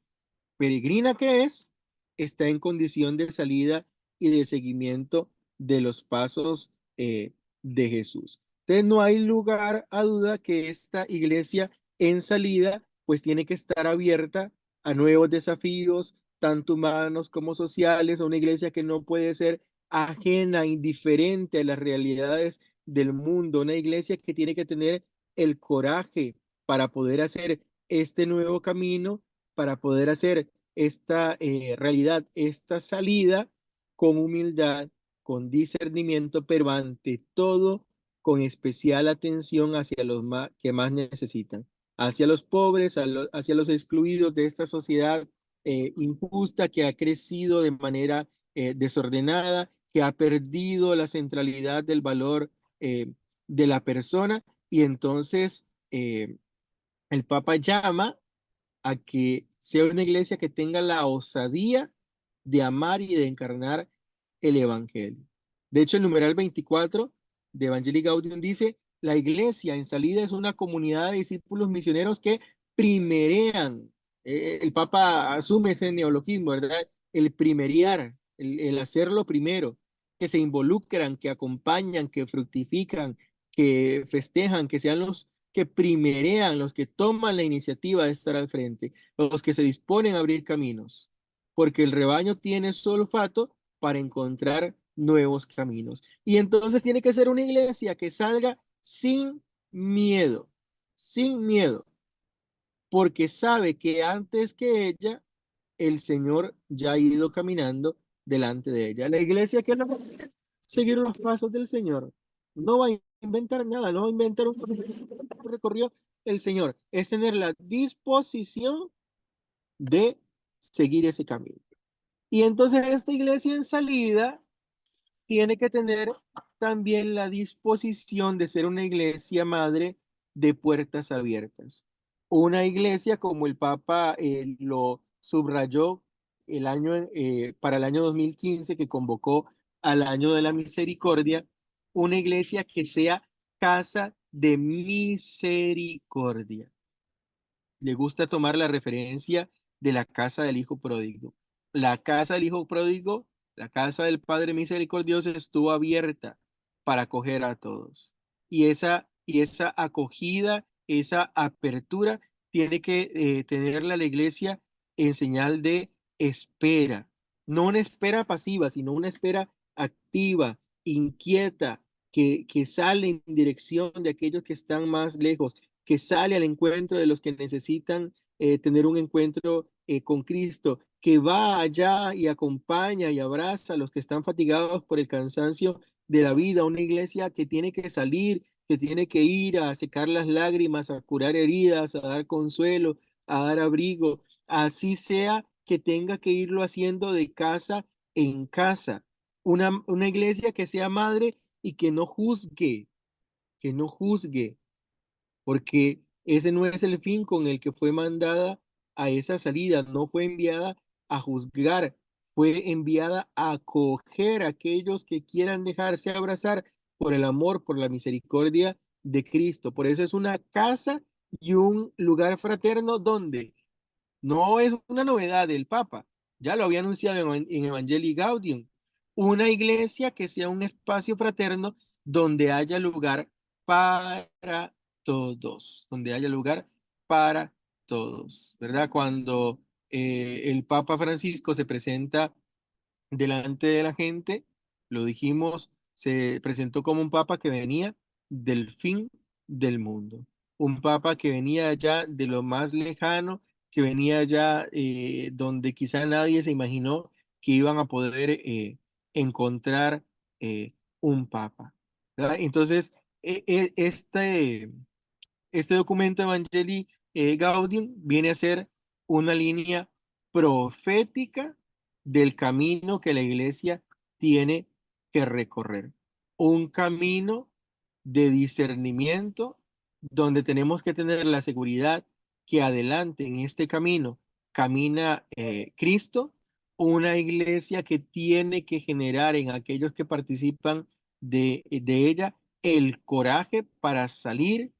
peregrina que es, está en condición de salida y de seguimiento de los pasos de Jesús. Entonces no hay lugar a duda que esta iglesia en salida pues tiene que estar abierta a nuevos desafíos, tanto humanos como sociales, a una iglesia que no puede ser ajena, indiferente a las realidades del mundo, una iglesia que tiene que tener el coraje para poder hacer este nuevo camino, para poder hacer esta realidad, esta salida con humildad, con discernimiento, pero ante todo con especial atención hacia los que más necesitan, hacia los pobres, hacia los excluidos de esta sociedad injusta que ha crecido de manera desordenada, que ha perdido la centralidad del valor de la persona y entonces el Papa llama a que sea una iglesia que tenga la osadía de amar y de encarnar el Evangelio. De hecho, el numeral 24 de Evangelii Gaudium dice, la iglesia en salida es una comunidad de discípulos misioneros que primerean. El Papa asume ese neologismo, ¿verdad? El primerear, el hacerlo primero, que se involucran, que acompañan, que fructifican, que festejan, que sean los que primerean, los que toman la iniciativa de estar al frente, los que se disponen a abrir caminos, porque el rebaño tiene su olfato para encontrar nuevos caminos. Y entonces tiene que ser una iglesia que salga sin miedo, porque sabe que antes que ella, el Señor ya ha ido caminando delante de ella. La iglesia que no va a seguir los pasos del Señor, no va a inventar nada, no va a inventar un recorrido. El Señor es tener la disposición de seguir ese camino. Y entonces esta iglesia en salida tiene que tener también la disposición de ser una iglesia madre de puertas abiertas. Una iglesia como el Papa lo subrayó para el año 2015 que convocó al año de la misericordia, una iglesia que sea casa de misericordia. Le gusta tomar la referencia de la casa del hijo pródigo. La casa del hijo pródigo, la casa del Padre misericordioso estuvo abierta para acoger a todos. Y esa acogida, esa apertura, tiene que tenerla la iglesia en señal de espera. No una espera pasiva, sino una espera activa, inquieta, que sale en dirección de aquellos que están más lejos, que sale al encuentro de los que necesitan tener un encuentro con Cristo, que va allá y acompaña y abraza a los que están fatigados por el cansancio de la vida, una iglesia que tiene que salir, que tiene que ir a secar las lágrimas, a curar heridas, a dar consuelo, a dar abrigo, así sea que tenga que irlo haciendo de casa en casa. Una iglesia que sea madre y que no juzgue, porque ese no es el fin con el que fue mandada a esa salida, no fue enviada a juzgar, fue enviada a acoger a aquellos que quieran dejarse abrazar por el amor, por la misericordia de Cristo. Por eso es una casa y un lugar fraterno donde no es una novedad del Papa, ya lo había anunciado en Evangelii Gaudium, una iglesia que sea un espacio fraterno donde haya lugar para todos, donde haya lugar para todos, ¿verdad? Cuando el Papa Francisco se presenta delante de la gente, lo dijimos, se presentó como un papa que venía del fin del mundo, un papa que venía ya de lo más lejano, que venía ya donde quizá nadie se imaginó que iban a poder encontrar eh, un papa, ¿verdad? Entonces, este documento Evangelii Gaudium viene a ser una línea profética del camino que la iglesia tiene que recorrer. Un camino de discernimiento donde tenemos que tener la seguridad que adelante en este camino camina Cristo, una iglesia que tiene que generar en aquellos que participan de ella el coraje para salir,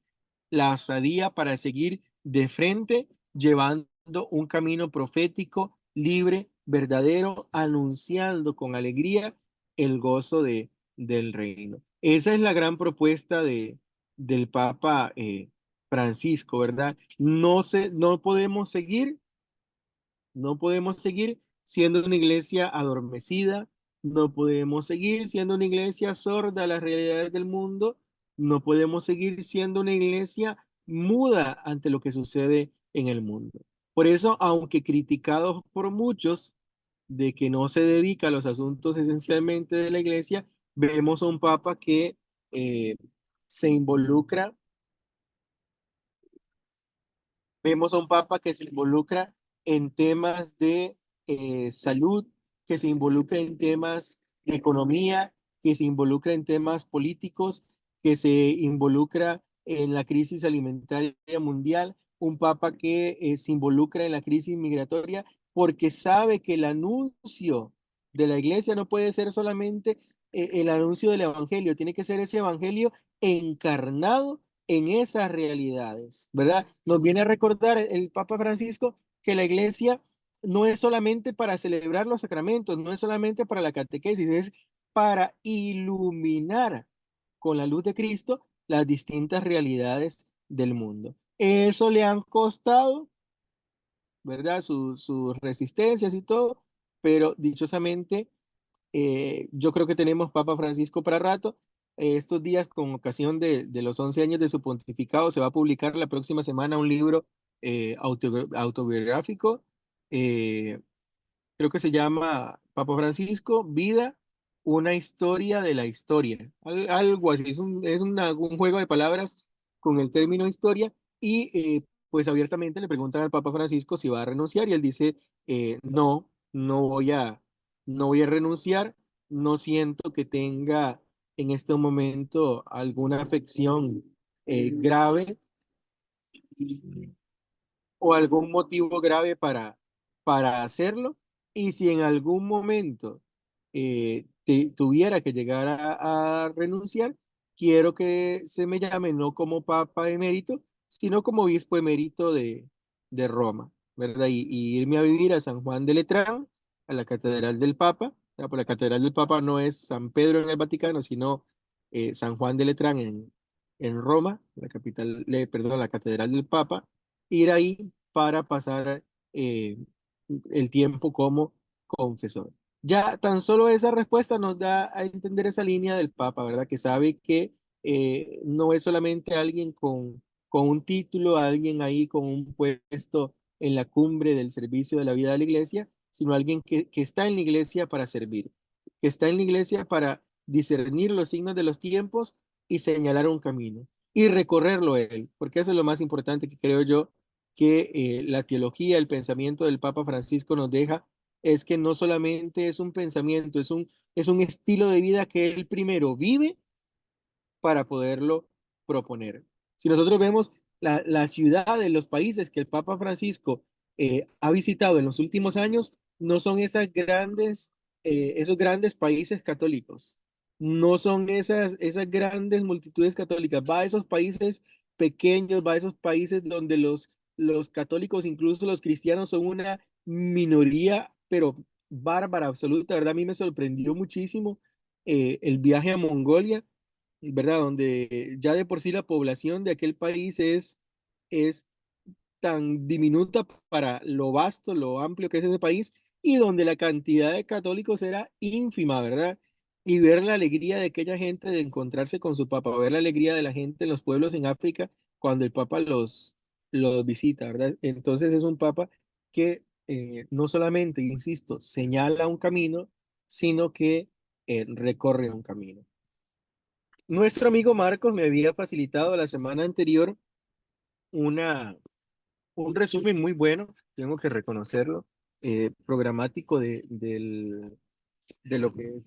la osadía para seguir de frente, llevando un camino profético, libre, verdadero, anunciando con alegría el gozo del reino. Esa es la gran propuesta del Papa Francisco, ¿verdad? No podemos seguir no podemos seguir siendo una iglesia adormecida, no podemos seguir siendo una iglesia sorda a las realidades del mundo, no podemos seguir siendo una iglesia muda ante lo que sucede en el mundo. Por eso, aunque criticados por muchos de que no se dedica a los asuntos esencialmente de la iglesia, vemos a un papa que se involucra Vemos a un papa que se involucra en temas de salud, que se involucra en temas de economía, que se involucra en temas políticos, que se involucra en la crisis alimentaria mundial, un papa que se involucra en la crisis migratoria porque sabe que el anuncio de la iglesia no puede ser solamente el anuncio del evangelio, tiene que ser ese evangelio encarnado en esas realidades, ¿verdad? Nos viene a recordar el Papa Francisco que la iglesia no es solamente para celebrar los sacramentos, no es solamente para la catequesis, es para iluminar con la luz de Cristo las distintas realidades del mundo. Eso le han costado, ¿verdad? Sus resistencias y todo, pero dichosamente yo creo que tenemos Papa Francisco para rato. Estos días, con ocasión de los 11 años de su pontificado, se va a publicar la próxima semana un libro autobiográfico. eh, Creo que se llama Papa Francisco, Vida, una historia de la historia. Algo así, un juego de palabras con el término historia y pues abiertamente le preguntan al Papa Francisco si va a renunciar y él dice, no, no voy a renunciar, no siento que tenga en este momento alguna afección grave o algún motivo grave para hacerlo. Y si en algún momento tuviera que llegar a renunciar, quiero que se me llame no como Papa emérito, sino como obispo emérito de Roma, ¿verdad? Y irme a vivir a San Juan de Letrán, a la Catedral del Papa. Por la Catedral del Papa no es San Pedro en el Vaticano, sino San Juan de Letrán en Roma, la capital, perdón, la Catedral del Papa, ir ahí para pasar eh, el tiempo como confesor. Ya tan solo esa respuesta nos da a entender esa línea del Papa, ¿verdad? Que sabe que no es solamente alguien con un título, alguien ahí con un puesto en la cumbre del servicio de la vida de la iglesia, sino alguien que está en la iglesia para servir, que está en la iglesia para discernir los signos de los tiempos y señalar un camino y recorrerlo él, porque eso es lo más importante que creo yo que la teología, el pensamiento del Papa Francisco nos deja, es que no solamente es un pensamiento, es un estilo de vida que él primero vive para poderlo proponer. Si nosotros vemos la ciudad de los países que el Papa Francisco ha visitado en los últimos años, no son esos grandes países católicos, no son esas grandes multitudes católicas, va a esos países pequeños, va a esos países donde los católicos, incluso los cristianos, son una minoría, pero bárbara, absoluta, ¿verdad? A mí me sorprendió muchísimo el viaje a Mongolia, ¿verdad? Donde ya de por sí la población de aquel país es tan diminuta para lo vasto, lo amplio que es ese país, y donde la cantidad de católicos era ínfima, ¿verdad? Y ver la alegría de aquella gente de encontrarse con su papa, ver la alegría de la gente en los pueblos en África cuando el papa los visita, ¿verdad? Entonces es un papa que no solamente, insisto, señala un camino, sino que recorre un camino. Nuestro amigo Marcos me había facilitado la semana anterior una, un resumen muy bueno, tengo que reconocerlo, programático de lo que es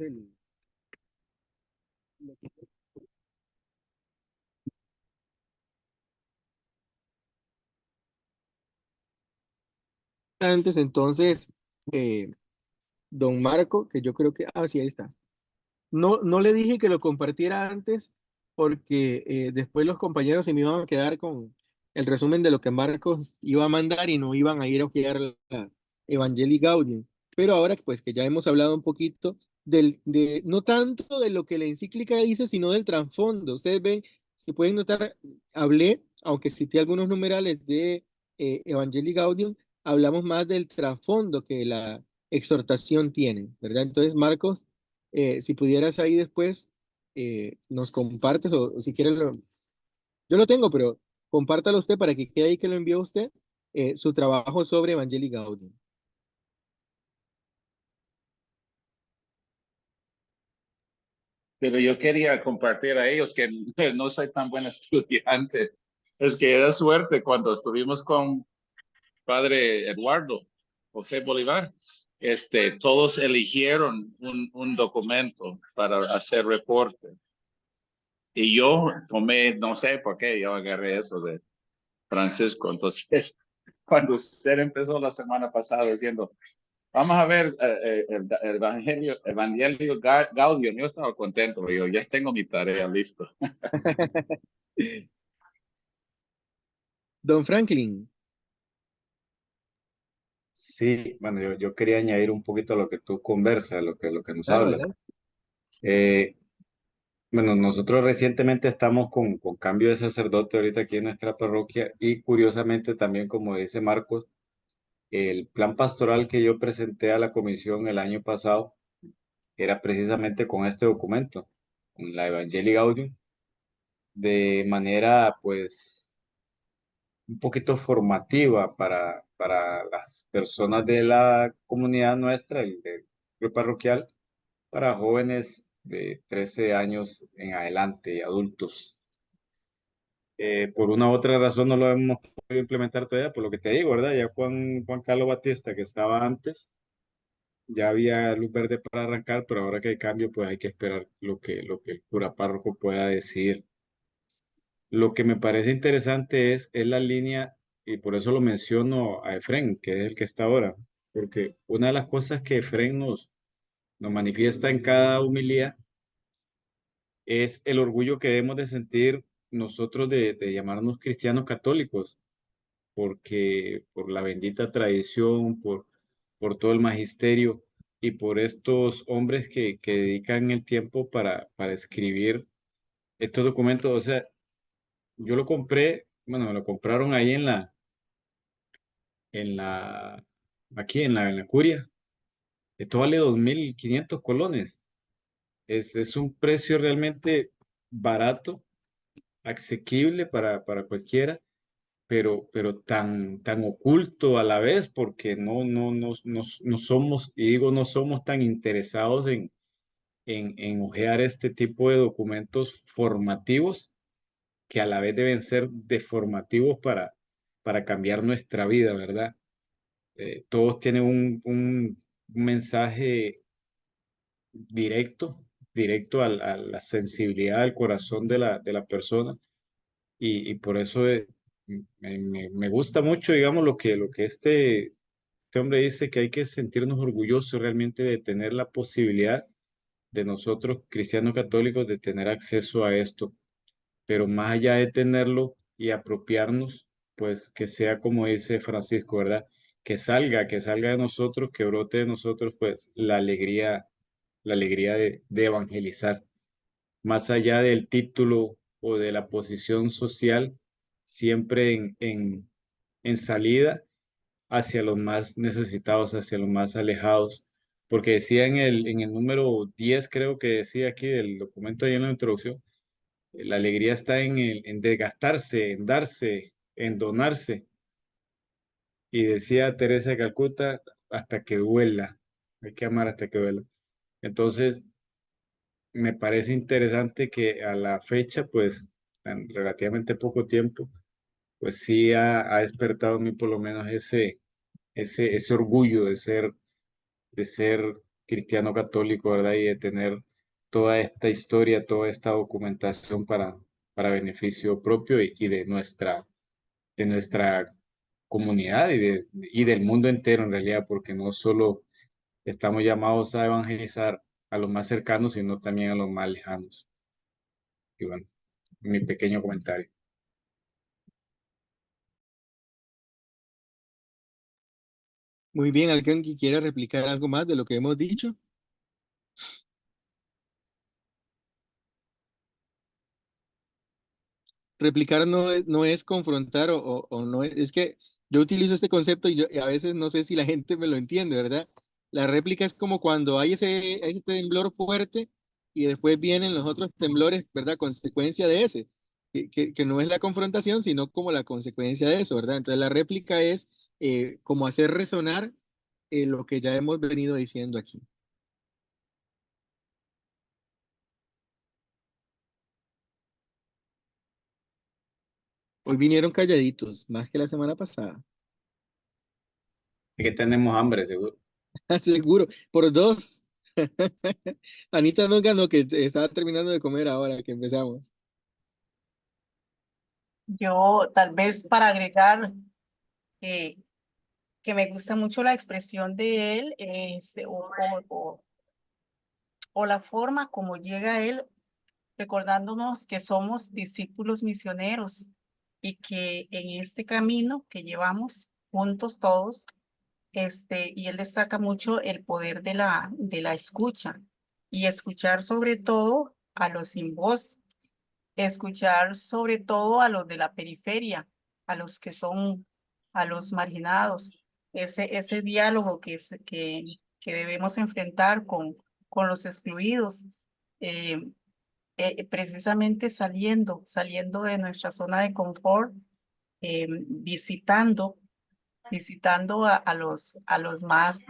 lo que es antes. Entonces, eh, don Marco, que yo creo que, sí, ahí está. No le dije que lo compartiera antes porque después los compañeros se me iban a quedar con el resumen de lo que Marcos iba a mandar y no iban a ir a ojear la Evangelii Gaudium. Pero ahora pues que ya hemos hablado un poquito no tanto de lo que la encíclica dice, sino del trasfondo. Ustedes ven, si pueden notar, hablé, aunque cité algunos numerales de Evangelii Gaudium, hablamos más del trasfondo que la exhortación tiene, ¿verdad? Entonces, Marcos, si pudieras ahí después, nos compartes o si quieres, yo lo tengo, pero compártalo usted para que quede ahí que lo envió usted, su trabajo sobre Evangelii Gaudium. Pero yo quería compartir a ellos que no soy tan buen estudiante. Es que era suerte cuando estuvimos con padre Eduardo José Bolívar. Todos eligieron un documento para hacer reporte. Y yo tomé, no sé por qué, yo agarré eso de Francisco. Entonces, cuando usted empezó la semana pasada diciendo, vamos a ver el Evangelio Gaudium, yo estaba contento, yo ya tengo mi tarea listo. Don Franklin, Sí, bueno, yo quería añadir un poquito a lo que tú conversas, lo que nos claro, hablas. adelante. Eh, bueno, nosotros recientemente estamos con cambio de sacerdote ahorita aquí en nuestra parroquia y curiosamente también, como dice Marcos, el plan pastoral que yo presenté a la comisión el año pasado era precisamente con este documento, con la Evangelii Gaudium, de manera pues un poquito formativa para las personas de la comunidad nuestra, el del club parroquial, para jóvenes de 13 años en adelante y adultos. Por una u otra razón no lo hemos podido implementar todavía, por lo que te digo, ¿verdad? Ya Juan Carlos Batista, que estaba antes, ya había luz verde para arrancar, pero ahora que hay cambio, pues hay que esperar lo que el cura párroco pueda decir. Lo que me parece interesante es la línea, y por eso lo menciono a Efren, que es el que está ahora, porque una de las cosas que Efren nos manifiesta en cada humilía es el orgullo que debemos de sentir nosotros de llamarnos cristianos católicos, porque por la bendita tradición, por todo el magisterio y por estos hombres que dedican el tiempo para escribir estos documentos. O sea, yo lo compré, bueno, me lo compraron ahí en la, aquí en la curia. Esto vale 2.500 colones. Es un precio realmente barato, asequible para cualquiera. pero tan oculto a la vez, porque no somos, y digo no somos tan interesados en hojear este tipo de documentos formativos que a la vez deben ser deformativos para cambiar nuestra vida, ¿verdad? Todos tienen un mensaje directo, directo a la sensibilidad, al corazón de la persona, y por eso me gusta mucho, digamos, lo que este hombre dice, que hay que sentirnos orgullosos realmente de tener la posibilidad de nosotros, cristianos católicos, de tener acceso a esto, pero más allá de tenerlo y apropiarnos, pues que sea como dice Francisco, ¿verdad? Que salga de nosotros, que brote de nosotros, pues la alegría de evangelizar, más allá del título o de la posición social, siempre en salida hacia los más necesitados, hacia los más alejados. Porque decía en el número 10 creo que decía aquí del documento ahí en la introducción, la alegría está en desgastarse, en darse, en donarse. Y decía Teresa de Calcuta, hasta que duela. Hay que amar hasta que duela. Entonces, me parece interesante que a la fecha, pues, en relativamente poco tiempo, pues sí ha despertado en mí por lo menos ese orgullo de ser cristiano católico, ¿verdad? Y de tener toda esta historia, toda esta documentación para beneficio propio y de nuestra comunidad y del mundo entero en realidad, porque no solo estamos llamados a evangelizar a los más cercanos, sino también a los más lejanos. Y bueno, mi pequeño comentario. Muy bien, ¿alguien que quiera replicar algo más de lo que hemos dicho? Replicar no es confrontar o no es que yo utilizo este concepto y a veces no sé si la gente me lo entiende, ¿verdad? La réplica es como cuando hay ese temblor fuerte y después vienen los otros temblores, ¿verdad? Consecuencia de ese, que no es la confrontación, sino como la consecuencia de eso, ¿verdad? Entonces la réplica es como hacer resonar lo que ya hemos venido diciendo aquí. Hoy vinieron calladitos, más que la semana pasada. Es que tenemos hambre, seguro. Seguro, por dos. Anita no ganó, que estaba terminando de comer ahora que empezamos. Yo tal vez para agregar eh, que me gusta mucho la expresión de él o la forma como llega él recordándonos que somos discípulos misioneros y que en este camino que llevamos juntos todos, y él destaca mucho el poder de la escucha y escuchar sobre todo a los sin voz, escuchar sobre todo a los de la periferia, a los que son, a los marginados, ese diálogo que debemos enfrentar con los excluidos, eh, precisamente saliendo de nuestra zona de confort, visitando a los más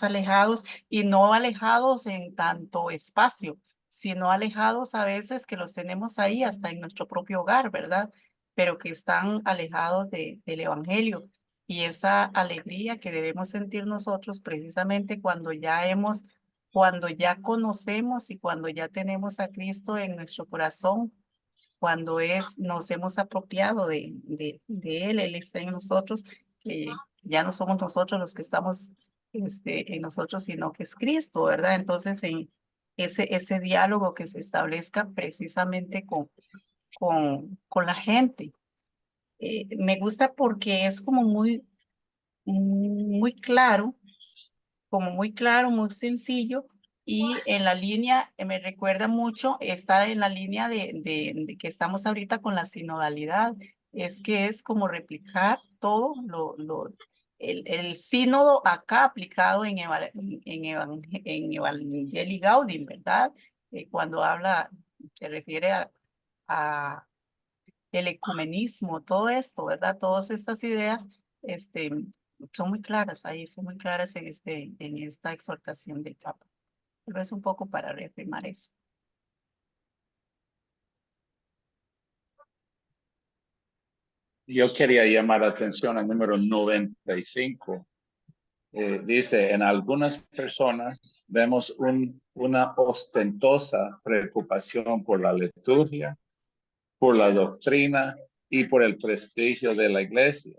alejados y no alejados en tanto espacio, sino alejados a veces que los tenemos ahí hasta en nuestro propio hogar, ¿verdad? Pero que están alejados del evangelio. Y esa alegría que debemos sentir nosotros precisamente cuando ya conocemos y cuando ya tenemos a Cristo en nuestro corazón, cuando nos hemos apropiado de Él está en nosotros, ya no somos nosotros los que estamos en nosotros, sino que es Cristo, ¿verdad? Entonces, en ese diálogo que se establezca precisamente con la gente. Me gusta porque es como muy claro, muy sencillo, y en la línea, me recuerda mucho, está en la línea de que estamos ahorita con la sinodalidad, es que es como replicar todo el sínodo acá aplicado en Evangelii Gaudium, ¿verdad? Cuando se refiere a el ecumenismo, todo esto, ¿verdad? Todas estas ideas, son muy claras ahí, son muy claras en esta exhortación del Papa. Tal vez un poco para reafirmar eso. Yo quería llamar la atención al número 95. Dice, en algunas personas vemos una ostentosa preocupación por la liturgia, por la doctrina y por el prestigio de la iglesia,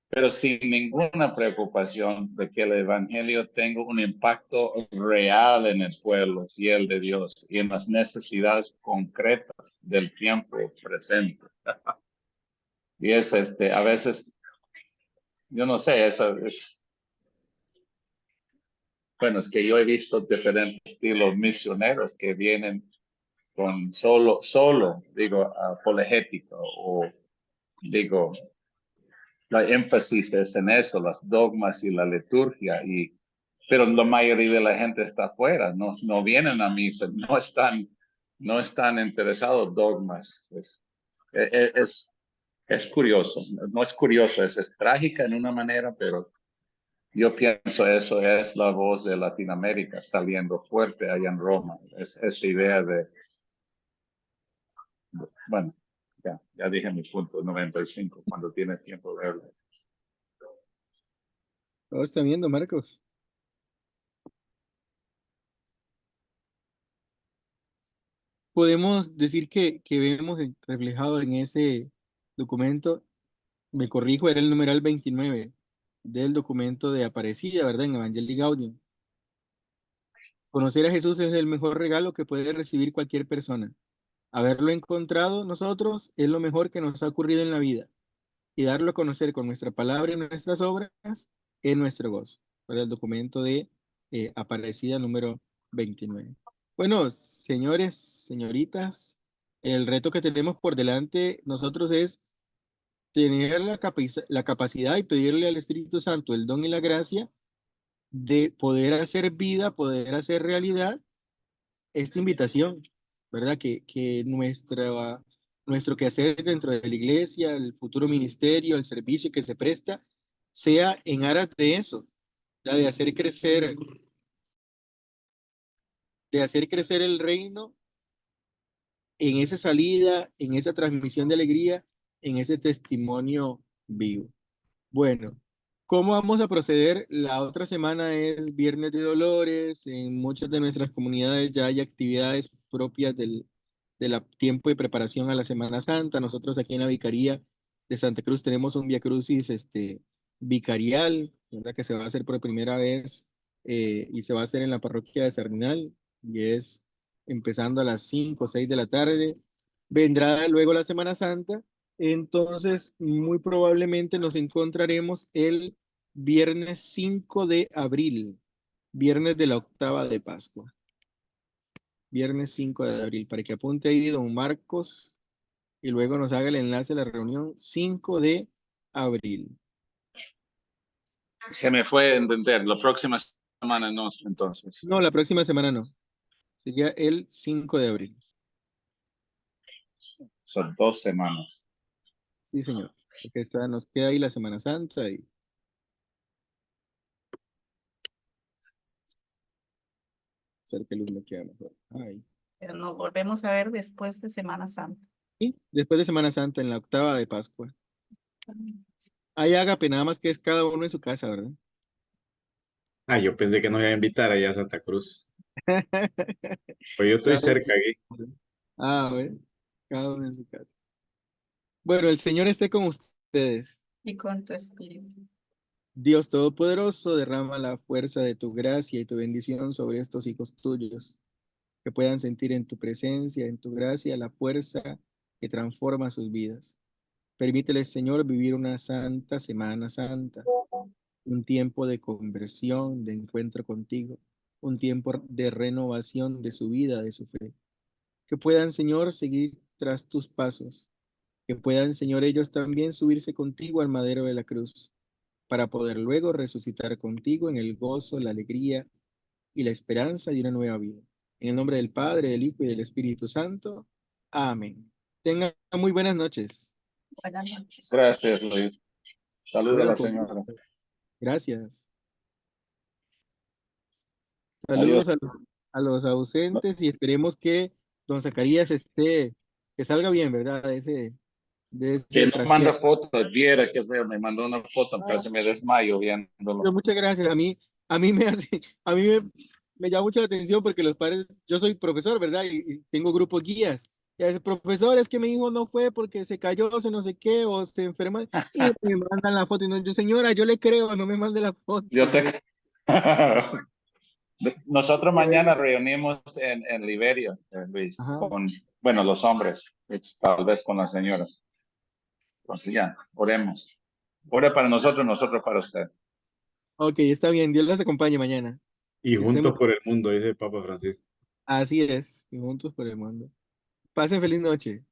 pero sin ninguna preocupación de que el evangelio tenga un impacto real en el pueblo fiel de Dios y en las necesidades concretas del tiempo presente. Y es a veces, yo no sé, eso es, bueno, es que yo he visto diferentes estilos misioneros que vienen con digo, apologético, o digo, la énfasis es en eso, las dogmas y la liturgia, pero la mayoría de la gente está afuera, no vienen a misa, no están interesados en dogmas. Es curioso, no es curioso, es trágica en una manera, pero yo pienso eso es la voz de Latinoamérica saliendo fuerte allá en Roma, es esa idea bueno, ya dije mi punto 95, cuando tienes tiempo de verlo. ¿Todo está viendo, Marcos? Podemos decir que vemos reflejado en ese documento, me corrijo, era el numeral 29 del documento de Aparecida, ¿verdad? En Evangelii Gaudium. Conocer a Jesús es el mejor regalo que puede recibir cualquier persona. Haberlo encontrado nosotros es lo mejor que nos ha ocurrido en la vida. Y darlo a conocer con nuestra palabra y nuestras obras es nuestro gozo. Para el documento de Aparecida número 29. Bueno, señores, señoritas, el reto que tenemos por delante nosotros es tener la capacidad y pedirle al Espíritu Santo el don y la gracia de poder hacer vida, poder hacer realidad esta invitación, ¿verdad? Que nuestro quehacer dentro de la iglesia, el futuro ministerio, el servicio que se presta, sea en aras de eso, ¿ya? De hacer crecer el reino en esa salida, en esa transmisión de alegría, en ese testimonio vivo. Bueno, ¿cómo vamos a proceder? La otra semana es Viernes de Dolores. En muchas de nuestras comunidades ya hay actividades propias del tiempo de preparación a la Semana Santa. Nosotros aquí en la Vicaría de Santa Cruz tenemos un Vía Crucis vicarial, ¿verdad? Que se va a hacer por primera vez y se va a hacer en la parroquia de Sardinal y es empezando a las 5 o 6 de la tarde. Vendrá luego la Semana Santa, entonces muy probablemente nos encontraremos el viernes 5 de abril, viernes de la octava de Pascua. Viernes 5 de abril, para que apunte ahí don Marcos y luego nos haga el enlace de la reunión 5 de abril. Se me fue a entender, la próxima semana no, entonces. No, la próxima semana no. Sería el 5 de abril. Son 2 semanas. Sí, señor. Porque nos queda ahí la Semana Santa y ser que luz me queda mejor. Ay. Pero nos volvemos a ver después de Semana Santa. Y después de Semana Santa, en la octava de Pascua. Ahí ágape, nada más que es cada uno en su casa, ¿verdad? Ah, yo pensé que nos iba a invitar allá a Santa Cruz. Pues yo estoy Cada cerca aquí. uno. Ah, bueno, cada uno en su casa. Bueno, el Señor esté con ustedes. Y con tu espíritu. Dios Todopoderoso, derrama la fuerza de tu gracia y tu bendición sobre estos hijos tuyos, que puedan sentir en tu presencia, en tu gracia, la fuerza que transforma sus vidas. Permíteles, Señor, vivir una santa Semana Santa, un tiempo de conversión, de encuentro contigo, un tiempo de renovación de su vida, de su fe. Que puedan, Señor, seguir tras tus pasos, que puedan, Señor, ellos también subirse contigo al madero de la cruz, para poder luego resucitar contigo en el gozo, la alegría y la esperanza de una nueva vida. En el nombre del Padre, del Hijo y del Espíritu Santo. Amén. Tengan muy buenas noches. Buenas noches. Gracias, Luis. Saluda a Bueno, la con señora. gusto. Gracias. Adiós. Saludos a los ausentes y esperemos que don Zacarías que salga bien, ¿verdad? De Que ese no manda traspié. fotos, viera que feo, me mandó una foto, casi me desmayo viéndolo. Pero muchas gracias. A mí me a mí me llama mucho la atención porque los padres, yo soy profesor, ¿verdad? Y tengo grupos guías. Y a veces, profesor, es que mi hijo no fue porque se cayó, se no sé qué, o se enfermó. Y me mandan la foto. Y no, yo, señora, yo le creo, no me mande la Yo foto. te... Nosotros mañana reunimos en Liberia, Luis, Ajá. con, bueno, los hombres, tal vez con las señoras. Entonces ya, oremos. Ore para nosotros, nosotros para usted. Ok, está bien. Dios los acompañe mañana. Y Que estemos, juntos por el mundo, dice el Papa Francisco. así es, y juntos por el mundo. Pasen feliz noche.